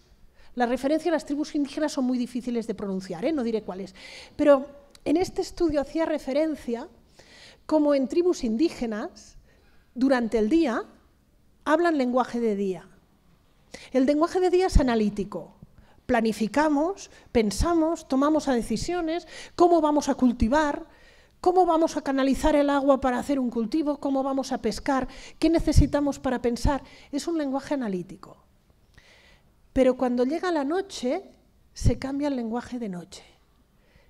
La referencia a las tribus indígenas son muy difíciles de pronunciar, no diré cuáles, pero en este estudio hacía referencia como en tribus indígenas, durante el día, hablan lenguaje de día. El lenguaje de día es analítico. Planificamos, pensamos, tomamos decisiones, cómo vamos a cultivar, cómo vamos a canalizar el agua para hacer un cultivo, cómo vamos a pescar, qué necesitamos para pensar. Es un lenguaje analítico. Pero cuando llega la noche, se cambia el lenguaje de noche.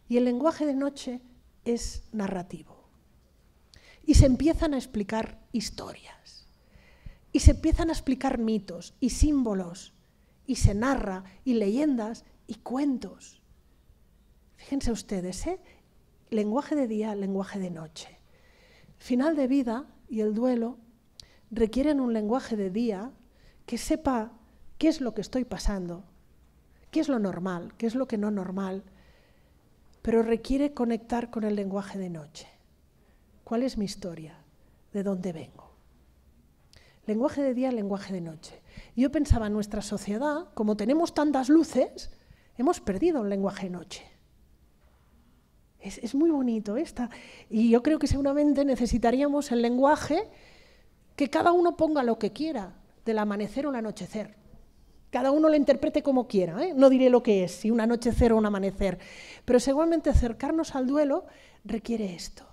Y el lenguaje de noche es narrativo. Y se empiezan a explicar historias. Y se empiezan a explicar mitos y símbolos. Y se narra, y leyendas, y cuentos. Fíjense ustedes, lenguaje de día, lenguaje de noche. Final de vida y el duelo requieren un lenguaje de día que sepa qué es lo que estoy pasando, qué es lo normal, qué es lo que no normal, pero requiere conectar con el lenguaje de noche. ¿Cuál es mi historia? ¿De dónde vengo? Lenguaje de día, lenguaje de noche. Yo pensaba, en nuestra sociedad, como tenemos tantas luces, hemos perdido el lenguaje de noche. Es muy bonito esta. Y yo creo que seguramente necesitaríamos el lenguaje que cada uno ponga lo que quiera, del amanecer o el anochecer. Cada uno lo interprete como quiera, no diré lo que es, si un anochecer o un amanecer. Pero seguramente acercarnos al duelo requiere esto,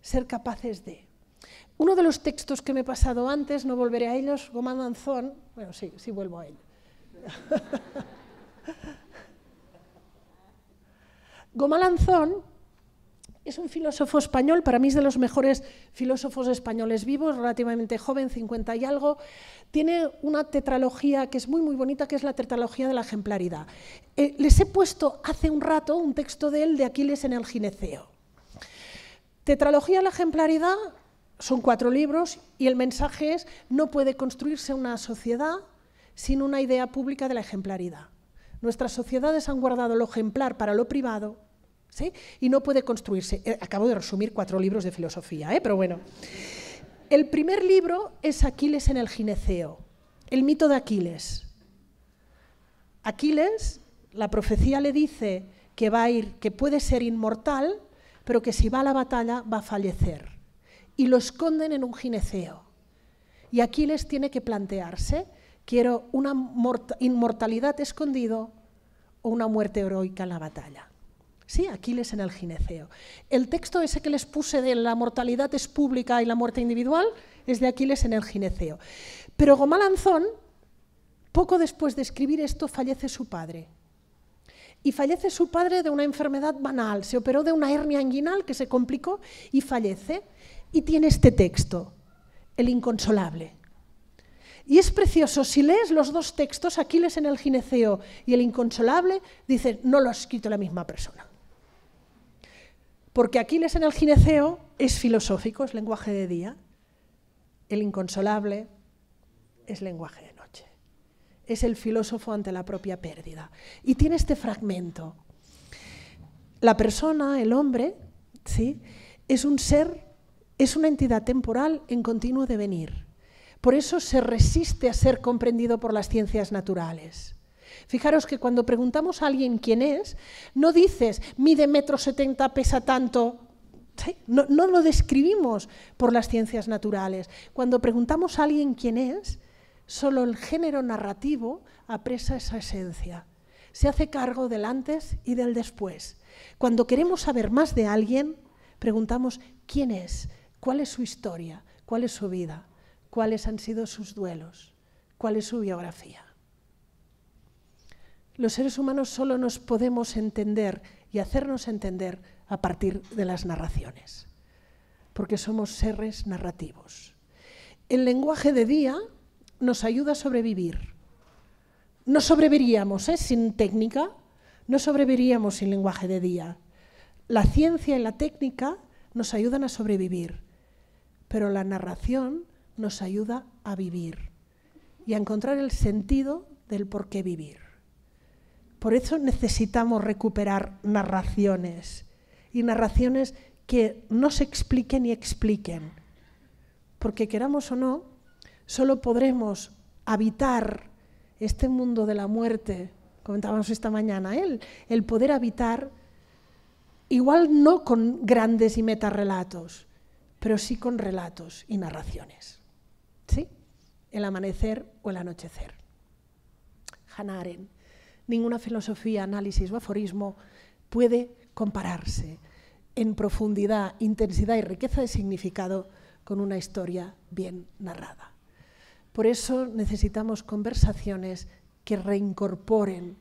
ser capaces de... Uno de los textos que me he pasado antes, no volveré a ellos, Gomal Anzón, bueno, sí vuelvo a él. Gomal Anzón es un filósofo español, para mí es de los mejores filósofos españoles vivos, relativamente joven, 50 y algo. Tiene una tetralogía que es muy, muy bonita, que es la tetralogía de la ejemplaridad. Les he puesto hace un rato un texto de él, de Aquiles en el gineceo. Tetralogía de la ejemplaridad... Son 4 libros y el mensaje es: no puede construirse una sociedad sin una idea pública de la ejemplaridad. Nuestras sociedades han guardado lo ejemplar para lo privado, ¿sí? Y no puede construirse. Acabo de resumir 4 libros de filosofía, pero bueno. El primer libro es Aquiles en el gineceo, el mito de Aquiles. Aquiles, la profecía le dice que va a ir, que puede ser inmortal, pero que si va a la batalla va a fallecer. Y lo esconden en un gineceo. Y Aquiles tiene que plantearse, ¿quiero una inmortalidad escondido o una muerte heroica en la batalla? Sí, Aquiles en el gineceo. El texto ese que les puse de la mortalidad es pública y la muerte individual es de Aquiles en el gineceo. Pero Gomal Anzón, poco después de escribir esto, fallece su padre. Y fallece su padre de una enfermedad banal. Se operó de una hernia inguinal que se complicó y fallece. Y tiene este texto, El inconsolable. Y es precioso, si lees los 2 textos, Aquiles en el gineceo y El inconsolable, dice, no lo ha escrito la misma persona. Porque Aquiles en el gineceo es filosófico, es lenguaje de día. El inconsolable es lenguaje de noche. Es el filósofo ante la propia pérdida. Y tiene este fragmento. La persona, el hombre, ¿sí?, es un ser... Es una entidad temporal en continuo devenir. Por eso se resiste a ser comprendido por las ciencias naturales. Fijaros que cuando preguntamos a alguien quién es, no dices, mide 1,70 m, pesa tanto. ¿Sí? No lo describimos por las ciencias naturales. Cuando preguntamos a alguien quién es, solo el género narrativo apresa esa esencia. Se hace cargo del antes y del después. Cuando queremos saber más de alguien, Preguntamos quién es, cuál es su historia, cuál es su vida, cuáles han sido sus duelos, cuál es su biografía. Los seres humanos solo nos podemos entender y hacernos entender a partir de las narraciones, porque somos seres narrativos. El lenguaje de día nos ayuda a sobrevivir. No sobreviviríamos sin técnica, no sobreviviríamos sin lenguaje de día. La ciencia y la técnica nos ayudan a sobrevivir, pero la narración nos ayuda a vivir y a encontrar el sentido del por qué vivir. Por eso necesitamos recuperar narraciones, y narraciones que no se expliquen y expliquen, porque queramos o no, solo podremos habitar este mundo de la muerte, comentábamos esta mañana, el poder habitar, igual no con grandes y metarrelatos, pero sí con relatos y narraciones. ¿Sí? El amanecer o el anochecer. Hannah Arendt. Ninguna filosofía, análisis o aforismo puede compararse en profundidad, intensidad y riqueza de significado con una historia bien narrada. Por eso necesitamos conversaciones que reincorporen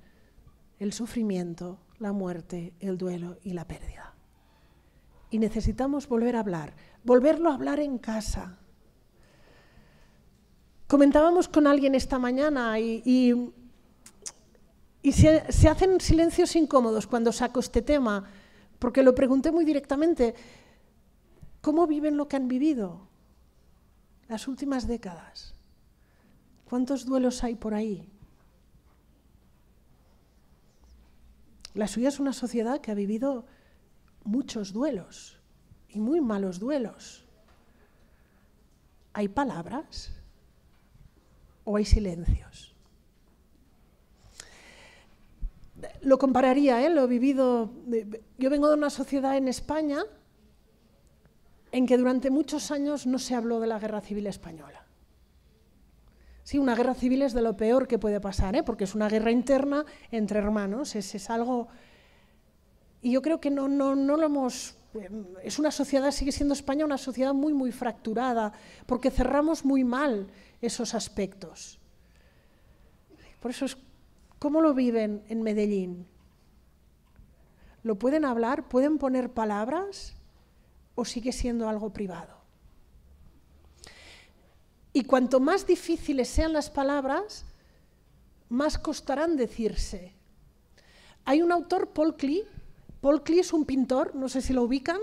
el sufrimiento, la muerte, el duelo y la pérdida. Y necesitamos volver a hablar, volverlo a hablar en casa. Comentábamos con alguien esta mañana y se hacen silencios incómodos cuando saco este tema, porque lo pregunté muy directamente. ¿Cómo viven lo que han vivido las últimas décadas? ¿Cuántos duelos hay por ahí? La suya es una sociedad que ha vivido muchos duelos y muy malos duelos. ¿Hay palabras o hay silencios? Lo compararía, lo he vivido. Yo vengo de una sociedad en España en que durante muchos años no se habló de la Guerra Civil Española. Sí, una guerra civil es de lo peor que puede pasar, porque es una guerra interna entre hermanos, es algo. Y yo creo que no lo hemos. Es una sociedad, sigue siendo España una sociedad muy, muy fracturada, porque cerramos muy mal esos aspectos. Por eso ¿cómo lo viven en Medellín? ¿Lo pueden hablar? ¿Pueden poner palabras? ¿O sigue siendo algo privado? Y cuanto más difíciles sean las palabras, más costarán decirse. Hay un autor, Paul Klee. Paul Klee es un pintor, no sé si lo ubican,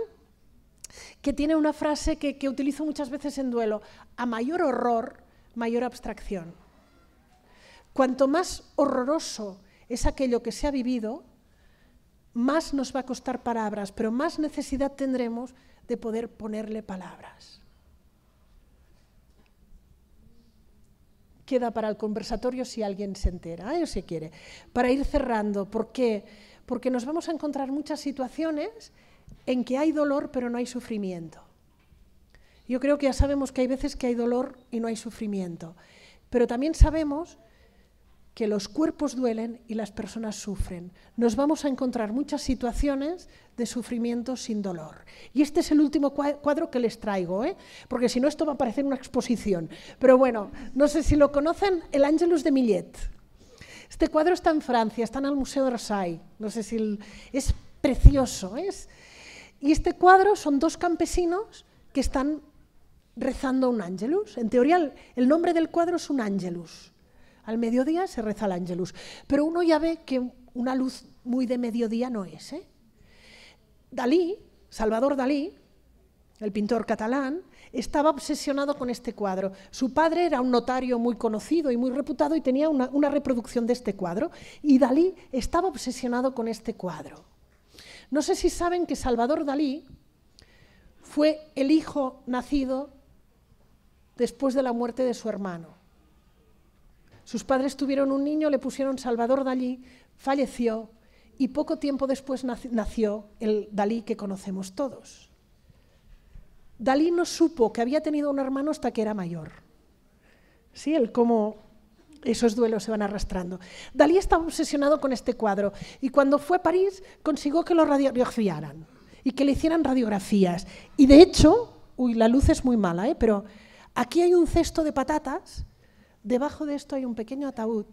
que tiene una frase que utilizo muchas veces en duelo: a mayor horror, mayor abstracción. Cuanto más horroroso es aquello que se ha vivido, más nos va a costar palabras, pero más necesidad tendremos de poder ponerle palabras. Queda para el conversatorio si alguien se entera, o si quiere. Para ir cerrando, ¿por qué? Porque nos vamos a encontrar muchas situaciones en que hay dolor pero no hay sufrimiento. Yo creo que ya sabemos que hay veces que hay dolor y no hay sufrimiento, pero también sabemos que los cuerpos duelen y las personas sufren. Nos vamos a encontrar muchas situaciones de sufrimiento sin dolor. Y este es el último cuadro que les traigo, porque si no esto va a parecer una exposición. Pero bueno, no sé si lo conocen, el Ángelus de Millet. Este cuadro está en Francia, está en el Museo d'Orsay. No sé si es precioso. Y este cuadro son dos campesinos que están rezando un Ángelus. En teoría, el nombre del cuadro es un Ángelus. Al mediodía se reza el Ángelus, pero uno ya ve que una luz muy de mediodía no es. Dalí, Salvador Dalí, el pintor catalán, estaba obsesionado con este cuadro. Su padre era un notario muy conocido y muy reputado y tenía una reproducción de este cuadro, y Dalí estaba obsesionado con este cuadro. No sé si saben que Salvador Dalí fue el hijo nacido después de la muerte de su hermano. Sus padres tuvieron un niño, le pusieron Salvador Dalí, falleció y poco tiempo después nació el Dalí que conocemos todos. Dalí no supo que había tenido un hermano hasta que era mayor. ¿Sí? El cómo esos duelos se van arrastrando. Dalí estaba obsesionado con este cuadro y cuando fue a París consiguió que lo radiografiaran. y que le hicieran radiografías. Y de hecho, uy, la luz es muy mala, pero aquí hay un cesto de patatas, debajo de esto hay un pequeño ataúd,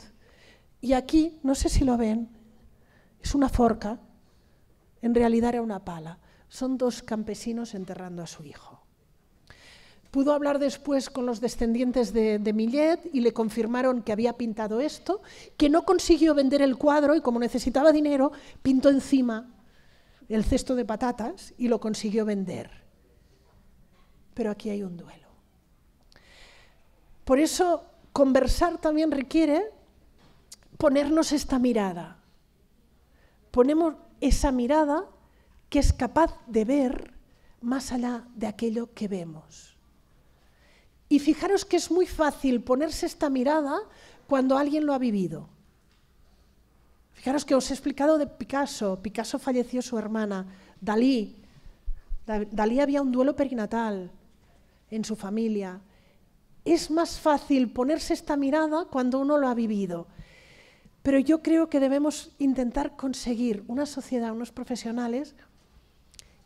y aquí, no sé si lo ven, es una forca, en realidad era una pala. Son dos campesinos enterrando a su hijo. Pudo hablar después con los descendientes de Millet y le confirmaron que había pintado esto, que no consiguió vender el cuadro y como necesitaba dinero, pintó encima el cesto de patatas y lo consiguió vender. Pero aquí hay un duelo. Por eso, conversar también requiere ponernos esta mirada. Ponemos esa mirada que es capaz de ver más allá de aquello que vemos. Y fijaros que es muy fácil ponerse esta mirada cuando alguien lo ha vivido. Fijaros que os he explicado de Picasso. Picasso falleció su hermana. Dalí había un duelo perinatal en su familia. Es más fácil ponerse esta mirada cuando uno lo ha vivido. Pero yo creo que debemos intentar conseguir una sociedad, unos profesionales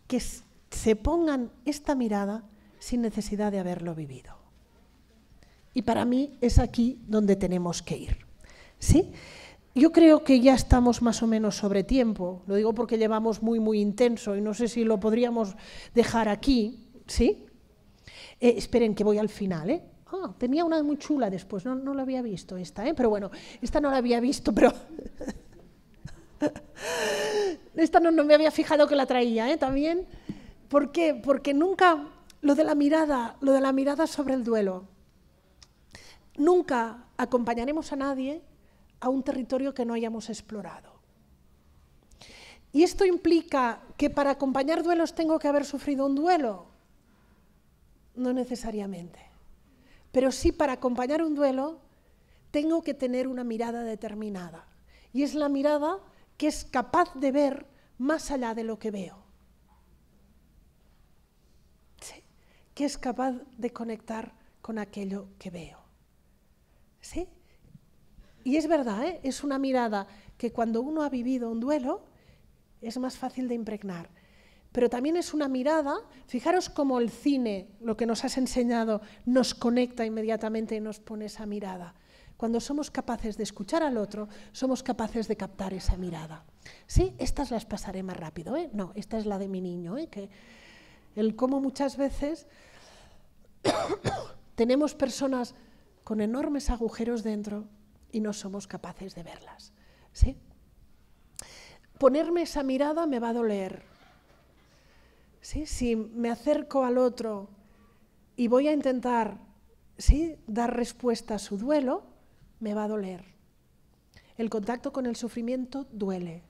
que se pongan esta mirada sin necesidad de haberlo vivido. Y para mí es aquí donde tenemos que ir. ¿Sí? Yo creo que ya estamos más o menos sobre tiempo. Lo digo porque llevamos muy intenso y no sé si lo podríamos dejar aquí. ¿Sí? Esperen que voy al final, tenía una muy chula después, no la había visto esta, pero bueno, esta no la había visto, pero esta no me había fijado que la traía, también. ¿Por qué? Porque nunca, lo de la mirada sobre el duelo, nunca acompañaremos a nadie a un territorio que no hayamos explorado. ¿Y esto implica que para acompañar duelos tengo que haber sufrido un duelo? No necesariamente. Pero sí, para acompañar un duelo, tengo que tener una mirada determinada. Y es la mirada que es capaz de ver más allá de lo que veo. ¿Sí? Que es capaz de conectar con aquello que veo. ¿Sí? Y es verdad, es una mirada que cuando uno ha vivido un duelo, es más fácil de impregnar. Pero también es una mirada, fijaros cómo el cine, lo que nos has enseñado, nos conecta inmediatamente y nos pone esa mirada. Cuando somos capaces de escuchar al otro, somos capaces de captar esa mirada. ¿Sí? Estas las pasaré más rápido, No, esta es la de mi niño, que el cómo muchas veces tenemos personas con enormes agujeros dentro y no somos capaces de verlas. ¿Sí? Ponerme esa mirada me va a doler. ¿Sí? Si me acerco al otro y voy a intentar dar respuesta a su duelo, me va a doler. El contacto con el sufrimiento duele.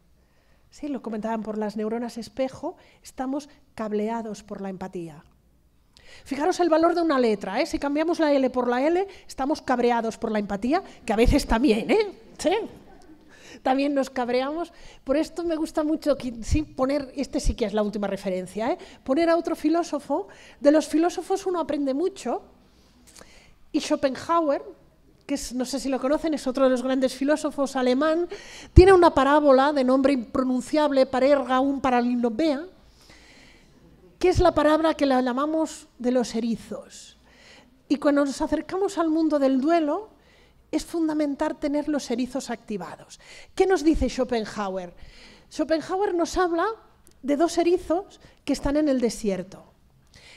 ¿Sí? Lo comentaban por las neuronas espejo, estamos cableados por la empatía. Fijaros el valor de una letra, si cambiamos la L por la L, estamos cabreados por la empatía, que a veces también, ¿Sí? También nos cabreamos. Por esto me gusta mucho poner, sí que es la última referencia, poner a otro filósofo. De los filósofos uno aprende mucho. Y Schopenhauer, que no sé si lo conocen, es otro de los grandes filósofos alemán, tiene una parábola de nombre impronunciable, Parergaum Paralimnopea, que es la palabra que la llamamos de los erizos. Y cuando nos acercamos al mundo del duelo, es fundamental tener los erizos activados. ¿Qué nos dice Schopenhauer? Schopenhauer nos habla de dos erizos que están en el desierto.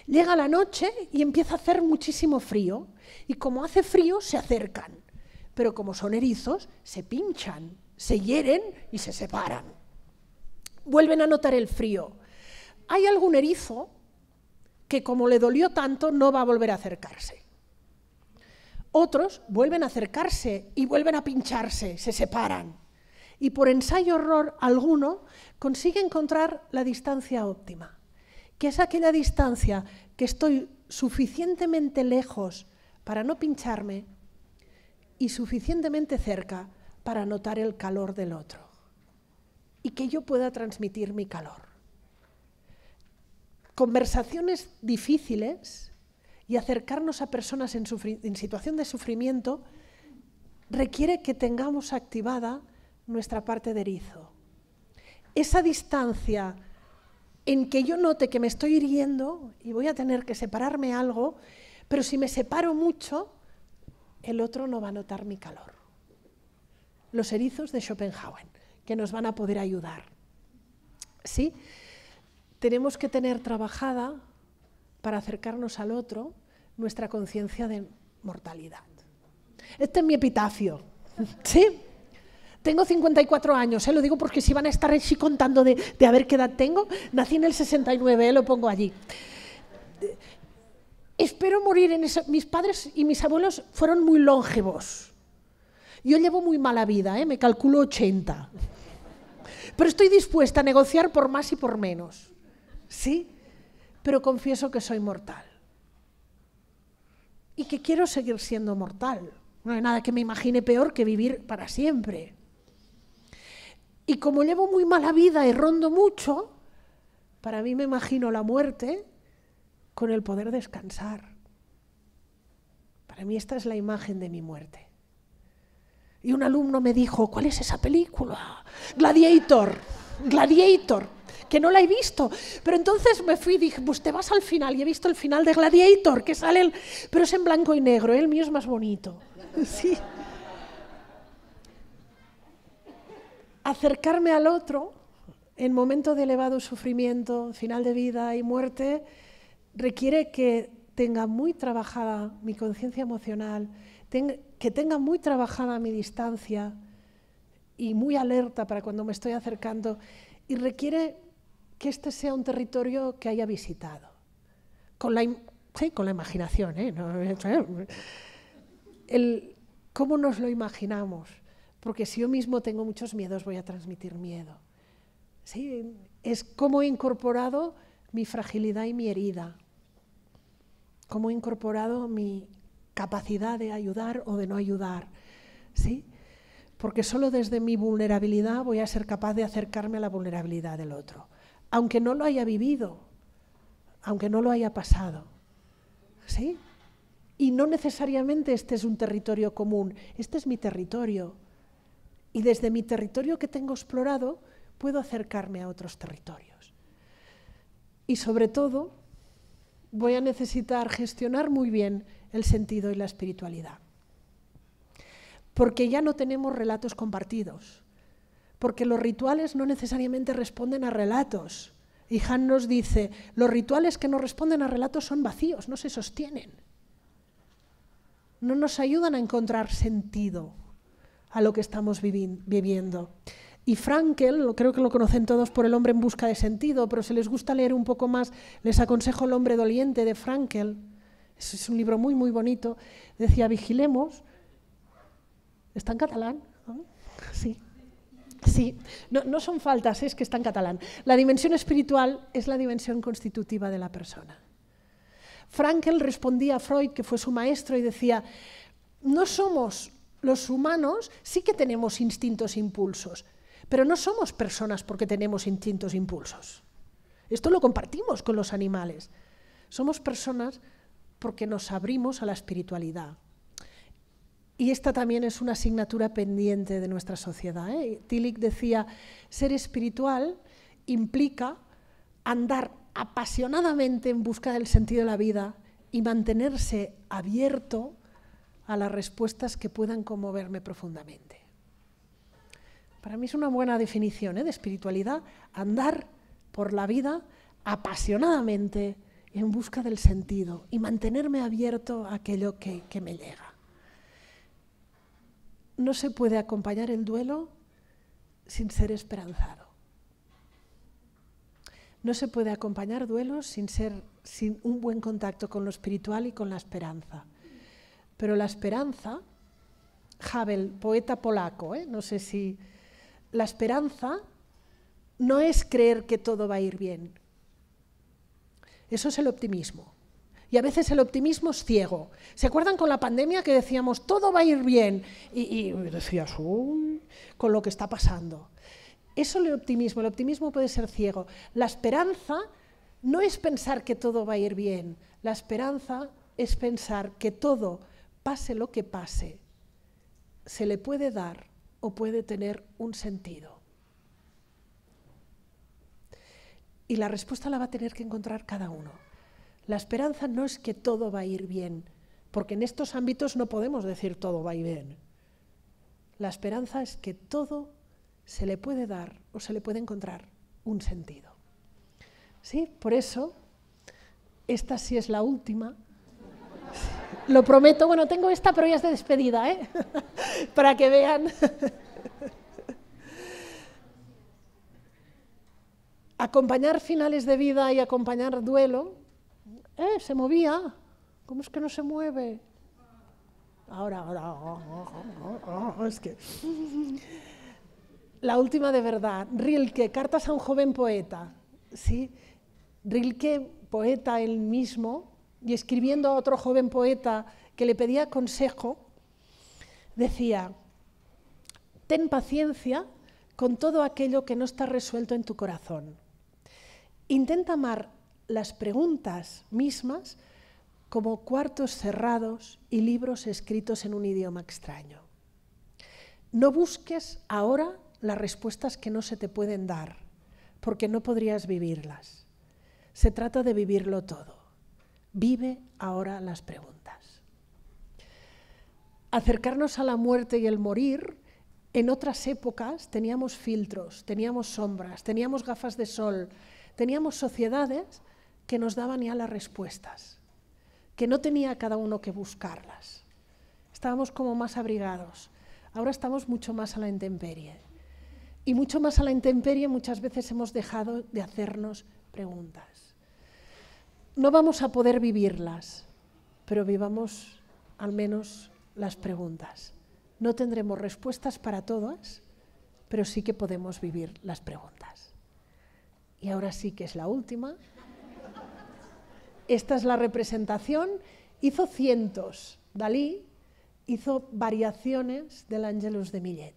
Llega la noche y empieza a hacer muchísimo frío, y como hace frío se acercan, pero como son erizos, se pinchan, se hieren y se separan. Vuelven a notar el frío. Hay algún erizo que como le dolió tanto no va a volver a acercarse. Otros vuelven a acercarse y vuelven a pincharse, se separan. Y por ensayo-error alguno consigue encontrar la distancia óptima, que es aquella distancia que estoy suficientemente lejos para no pincharme y suficientemente cerca para notar el calor del otro y que yo pueda transmitir mi calor. Conversaciones difíciles y acercarnos a personas en situación de sufrimiento requiere que tengamos activada nuestra parte de erizo. Esa distancia en que yo note que me estoy hiriendo y voy a tener que separarme algo, pero si me separo mucho, el otro no va a notar mi calor. Los erizos de Schopenhauer, que nos van a poder ayudar. ¿Sí? Tenemos que tener trabajada, para acercarnos al otro, nuestra conciencia de mortalidad. Este es mi epitafio. ¿Sí? Tengo 54 años, lo digo porque si van a estar así contando de a ver qué edad tengo, nací en el 69, lo pongo allí. Espero morir en eso. Mis padres y mis abuelos fueron muy longevos. Yo llevo muy mala vida, me calculo 80. Pero estoy dispuesta a negociar por más y por menos. ¿Sí? Pero confieso que soy mortal. Y que quiero seguir siendo mortal. No hay nada que me imagine peor que vivir para siempre. Y como llevo muy mala vida y rondo mucho, para mí me imagino la muerte con el poder descansar. Para mí esta es la imagen de mi muerte. Y un alumno me dijo, ¿cuál es esa película? Gladiator, que no la he visto. Pero entonces me fui y dije, pues te vas al final. Y he visto el final de Gladiator, que sale, pero es en blanco y negro, el mío es más bonito. Sí. Acercarme al otro en momento de elevado sufrimiento, final de vida y muerte, requiere que tenga muy trabajada mi conciencia emocional, que tenga muy trabajada mi distancia y muy alerta para cuando me estoy acercando, y requiere que este sea un territorio que haya visitado, con la imaginación, ¿cómo nos lo imaginamos? Porque si yo mismo tengo muchos miedos, voy a transmitir miedo. ¿Sí? Es cómo he incorporado mi fragilidad y mi herida, cómo he incorporado mi capacidad de ayudar o de no ayudar. ¿Sí? Porque solo desde mi vulnerabilidad voy a ser capaz de acercarme a la vulnerabilidad del otro, aunque no lo haya vivido, aunque no lo haya pasado. ¿Sí? Y no necesariamente este es un territorio común, este es mi territorio. Y desde mi territorio que tengo explorado, puedo acercarme a otros territorios. Y sobre todo, voy a necesitar gestionar muy bien el sentido y la espiritualidad. Porque ya no tenemos relatos compartidos. Porque los rituales no necesariamente responden a relatos. Y Han nos dice, los rituales que no responden a relatos son vacíos, no se sostienen. No nos ayudan a encontrar sentido a lo que estamos viviendo. Y Frankl, creo que lo conocen todos por El hombre en busca de sentido, pero si les gusta leer un poco más, les aconsejo El hombre doliente de Frankl. Es un libro muy, muy bonito. Decía, vigilemos. ¿Está en catalán? ¿No? Sí. Sí, no son faltas, es que está en catalán. La dimensión espiritual es la dimensión constitutiva de la persona. Frankl respondía a Freud, que fue su maestro, y decía, no somos los humanos, sí que tenemos instintos e impulsos, pero no somos personas porque tenemos instintos e impulsos. Esto lo compartimos con los animales. Somos personas porque nos abrimos a la espiritualidad. Y esta también es una asignatura pendiente de nuestra sociedad. Tillich decía, ser espiritual implica andar apasionadamente en busca del sentido de la vida y mantenerse abierto a las respuestas que puedan conmoverme profundamente. Para mí es una buena definición de espiritualidad, andar por la vida apasionadamente en busca del sentido y mantenerme abierto a aquello que me llega. No se puede acompañar el duelo sin ser esperanzado. No se puede acompañar duelos sin un buen contacto con lo espiritual y con la esperanza. Pero la esperanza, Havel, poeta polaco, no sé si... La esperanza no es creer que todo va a ir bien. Eso es el optimismo. Y a veces el optimismo es ciego. ¿Se acuerdan con la pandemia que decíamos todo va a ir bien? Y decías, uy, con lo que está pasando. Eso es el optimismo puede ser ciego. La esperanza no es pensar que todo va a ir bien. La esperanza es pensar que todo, pase lo que pase, se le puede dar o puede tener un sentido. Y la respuesta la va a tener que encontrar cada uno. La esperanza no es que todo va a ir bien, porque en estos ámbitos no podemos decir todo va a ir bien. La esperanza es que todo se le puede dar o se le puede encontrar un sentido. ¿Sí? Por eso, esta sí es la última. Lo prometo, bueno, tengo esta, pero ya es de despedida, ¿eh? Para que vean. Acompañar finales de vida y acompañar duelo. Se movía. ¿Cómo es que no se mueve? Ahora. Es que... La última de verdad. Rilke, Cartas a un joven poeta. ¿Sí? Rilke, poeta él mismo, y escribiendo a otro joven poeta que le pedía consejo, decía: ten paciencia con todo aquello que no está resuelto en tu corazón. Intenta amar las preguntas mismas como cuartos cerrados y libros escritos en un idioma extraño. No busques ahora las respuestas que no se te pueden dar, porque no podrías vivirlas. Se trata de vivirlo todo. Vive ahora las preguntas. Acercarnos a la muerte y el morir, en otras épocas teníamos filtros, teníamos sombras, teníamos gafas de sol, teníamos sociedades que nos daban ya las respuestas, que no tenía cada uno que buscarlas. Estábamos como más abrigados. Ahora estamos mucho más a la intemperie. Y mucho más a la intemperie muchas veces hemos dejado de hacernos preguntas. No vamos a poder vivirlas, pero vivamos al menos las preguntas. No tendremos respuestas para todas, pero sí que podemos vivir las preguntas. Y ahora sí que es la última. Esta es la representación. Hizo cientos. Dalí hizo variaciones del Ángelus de Millet.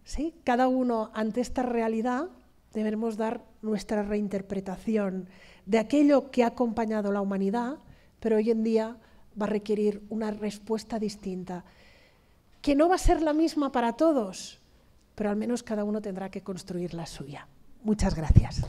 ¿Sí? Cada uno ante esta realidad debemos dar nuestra reinterpretación de aquello que ha acompañado la humanidad, pero hoy en día va a requerir una respuesta distinta, que no va a ser la misma para todos, pero al menos cada uno tendrá que construir la suya. Muchas gracias.